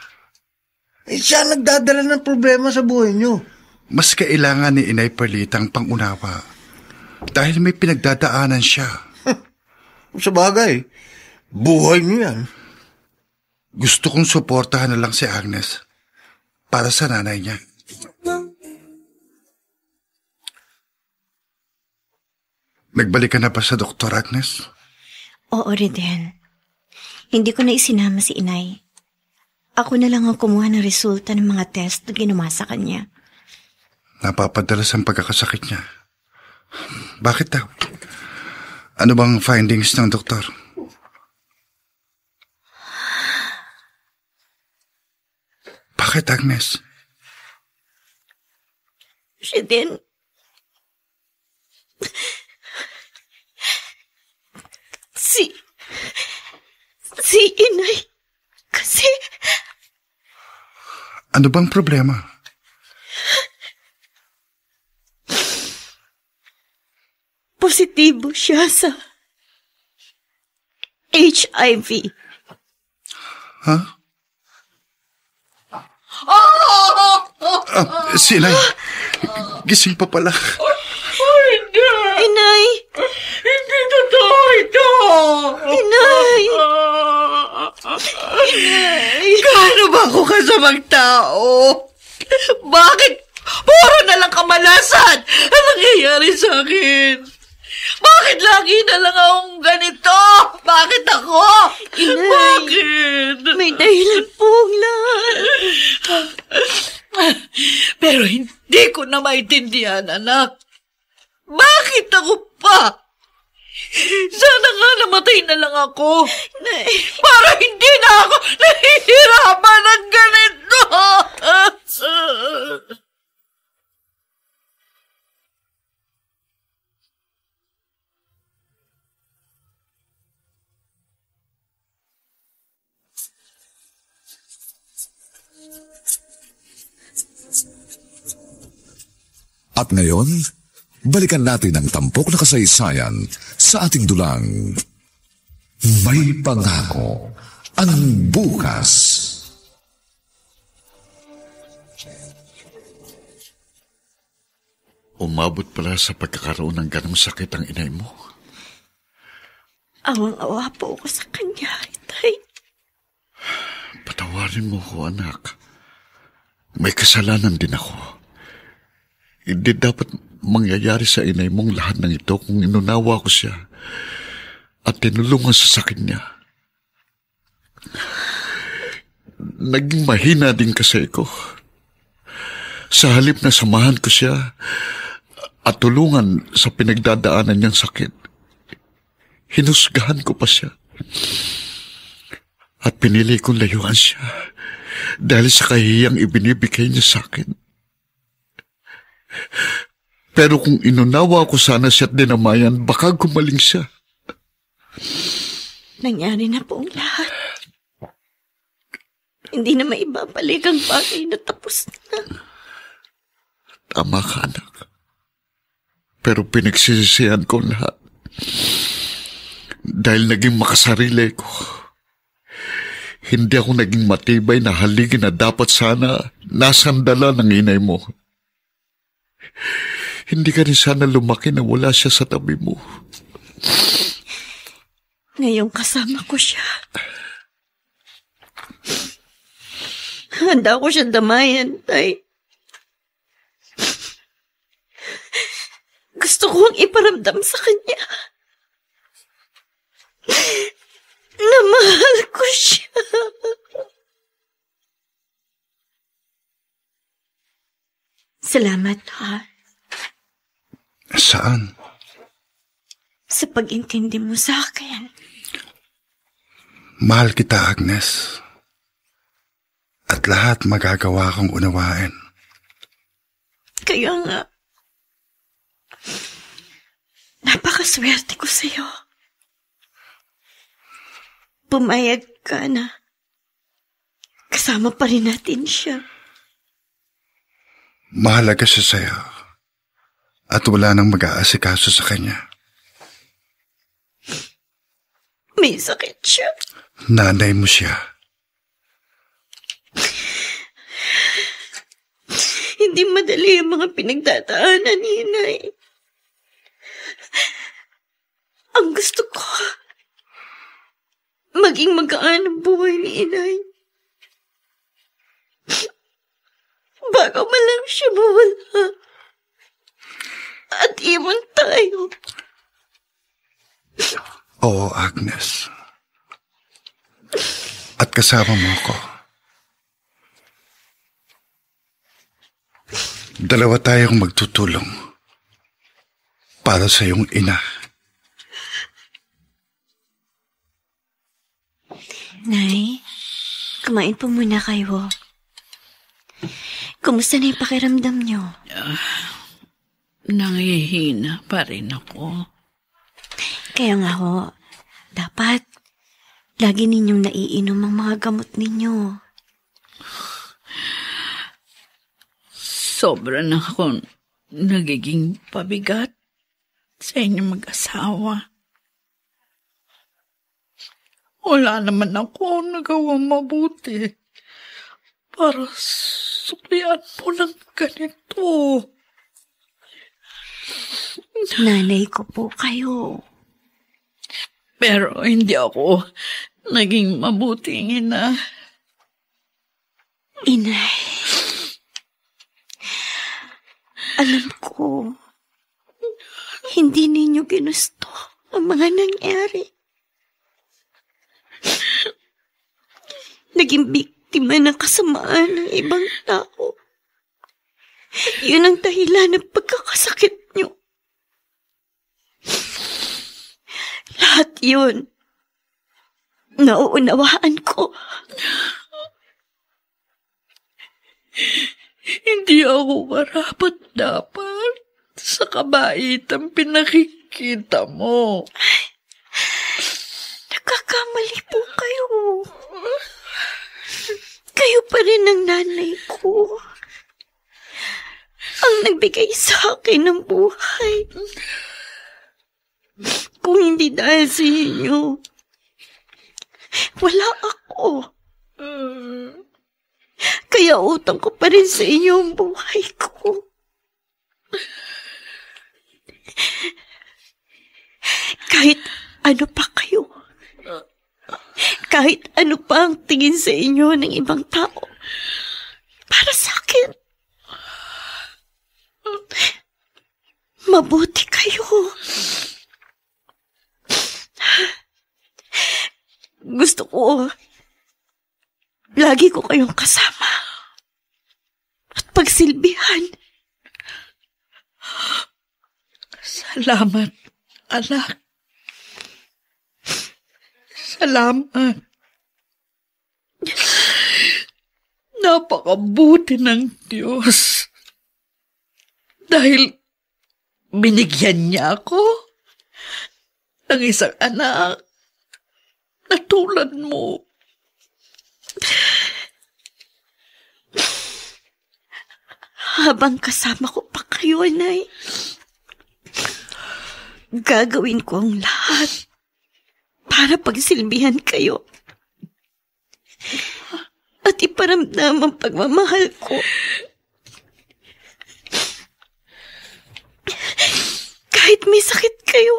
Siya nagdadala ng problema sa buhay niyo. Mas kailangan ni Inay Perlitang pangunawa. Dahil may pinagdadaanan siya. Sa bagay, buhay niyo yan. Gusto kong suportahan na lang si Agnes para sa nanay niya. Nagbalik ka na ba sa doktor, Agnes? Oo, Riden. Hindi ko na isinama si Inay. Ako na lang ang kumuha ng resulta ng mga test na ginawa sa kanya. Napapadalas ang pagkakasakit niya. Bakit daw? Ano bang findings ng doktor? Bakit, Agnes? Riden, Si Inay, kasi... Ano bang problema? Positibo siya sa HIV. Ha? Si Inay, gising pa pala. Inay! Hindi totoo ito! Inay! Inay! Gaano ba ako kasamang tao? Bakit puro na lang kamalasan ang nangyayari sa akin? Bakit lagi na lang akong ganito? Bakit ako? Inay! Bakit? May dahilan po ang lahat. Pero hindi ko na maintindihan, anak. Bakit ako pa? Sana nga namatay na lang ako. Nay. Para hindi na ako nahihirapan ng ganito. At ngayon, balikan natin ang tampok na kasaysayan sa ating dulang. May pangako ang bukas. Umabot pala sa pagkakaroon ng ganong sakit ang inay mo. Awang-awa po ako sa kanya, Itay. Patawarin mo ko, anak. May kasalanan din ako. Hindi dapat mangyayari sa inay mong lahat ng ito kung inunawa ko siya at tinulungan sa sakit niya. Naging mahina din kasi ko. Sa halip na samahan ko siya at tulungan sa pinagdadaanan niyang sakit, hinusgahan ko pa siya. At pinili kong layuan siya dahil sa kahiyang ibinibigay niya sa akin. Pero kung inunawa ko sana siya't dinamayan, baka gumaling siya. Nangyari na po ang lahat. Hindi na maibabalik ang bagay na tapos na. Tama ka, anak. Pero pinagsisisihan ko lahat. Dahil naging makasarili ko. Hindi ako naging matibay na haligin na dapat sana nasandala ng inay mo. Hindi ka rin sana lumaki na wala siya sa tabi mo. Ngayong kasama ko siya. Handa ko siya damayan, Tay. Gusto kong iparamdam sa kanya na mahal ko siya. Salamat, ha? Saan? Sa pag-intindi mo sa akin. Mahal kita, Agnes. At lahat magagawa kong unawain. Kaya nga, napakaswerte ko sa'yo. Pumayag ka na kasama pa rin natin siya. Mahalaga siya sa'yo. At wala nang mag-aasikaso sa kanya. May sakit siya. Nanay mo siya. hindi madali ang mga pinagdadaanan ni Inay. Ang gusto ko, maging magaan ang buhay ni Inay. Bago man lang siya mawala. At iwan tayo. Oo, Agnes. At kasama mo ako. Dalawa tayong magtutulong para sa iyong ina. Nay, kumain po muna kayo. Kumusta na yung pakiramdam niyo? Nangihina pa rin ako. Kaya nga ho, dapat lagi ninyong naiinom ang mga gamot ninyo. Sobra na ako nagiging pabigat sa inyong mag-asawa. Wala naman ako nagawang mabuti para suklian mo ng ganito. Nanay ko po kayo. Pero hindi ako naging mabuting ina. Inay, alam ko, hindi ninyo ginusto ang mga nangyari. Naging biktima ng kasamaan ng ibang tao. Yun ang dahilan ng pagkakasakit nyo. Lahat yun, nauunawaan ko. Hindi ako karapat-dapat sa kabaitang pinakikita mo. Nagkakamali po kayo. Kayo pa rin ang nanay ko. Ang nagbigay sa akin ng buhay. Kung hindi dahil sa inyo, wala ako. Kaya utang ko pa rin sa inyo ang buhay ko. Kahit ano pa kayo, kahit ano pa ang tingin sa inyo ng ibang tao, para sa akin, mabuti kayo. Gusto ko, lagi ko kayong kasama at pagsilbihan. Salamat, anak. Salamat. Napakabuti ng Diyos. Dahil binigyan niya ako ng isang anak na tulad mo. Habang kasama ko pa kayo, Nay, gagawin ko ang lahat para pagsilbihan kayo at iparamdam ang pagmamahal ko. Kahit may sakit kayo,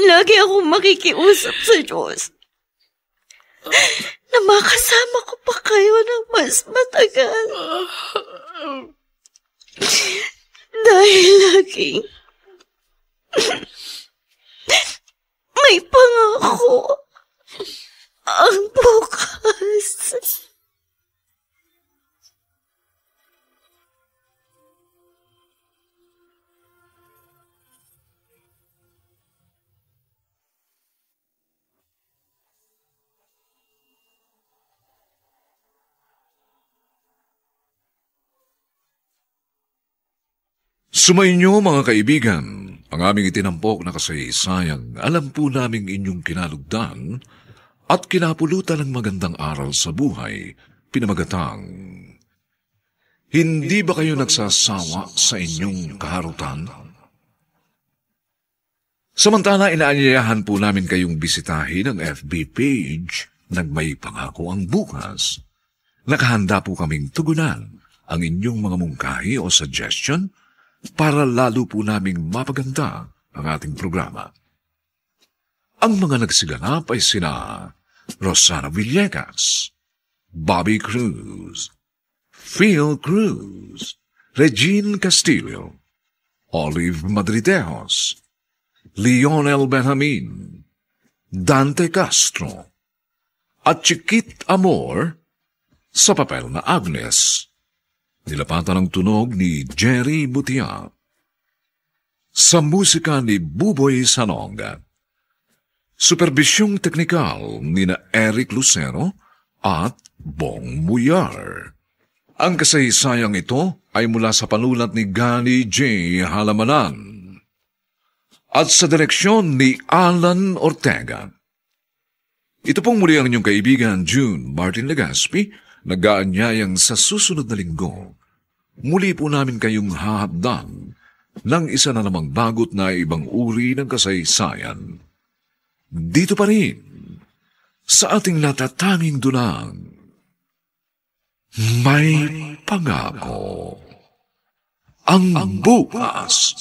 lagi akong makikiusap sa Diyos na makasama ko pa kayo ng mas matagal. Dahil laging may pangako ang bukas. Sumainyo mga kaibigan, ang aming itinampok na kasaysayang alam po naming inyong kinalugdan at kinapulutan ng magandang aral sa buhay, pinamagatang, hindi ba kayo nagsasawa sa inyong kaharutan? Samantala, inaanyayahan po namin kayong bisitahin ang FB page ng May Pangako ang Bukas. Nakahanda po kaming tugunan ang inyong mga mungkahi o suggestion para lalo po naming mapaganda ang ating programa. Ang mga nagsiganap ay sina Rosana Villegas, Bobby Cruz, Phil Cruz, Regine Castillo, Olive Madridejos, Lionel Benjamin, Dante Castro, at Chiquit Amor sa papel na Agnes. Nilapatan ang tunog ni Jerry Butia. Sa musika ni Buboy Sanonga. Superbisyong teknikal ni na Eric Lucero at Bong Muyar. Ang kasaysayang ito ay mula sa panulat ni Gani J. Halamanan at sa direksyon ni Alan Ortega. Ito pong muli ang inyong kaibigan June Martin Legaspi, nag-aanyayang sa susunod na linggo. Muli po namin kayong hahabdan ng isa na namang bagot na ibang uri ng kasaysayan. Dito pa rin, sa ating natatanging dunang, may pangako ang bukas.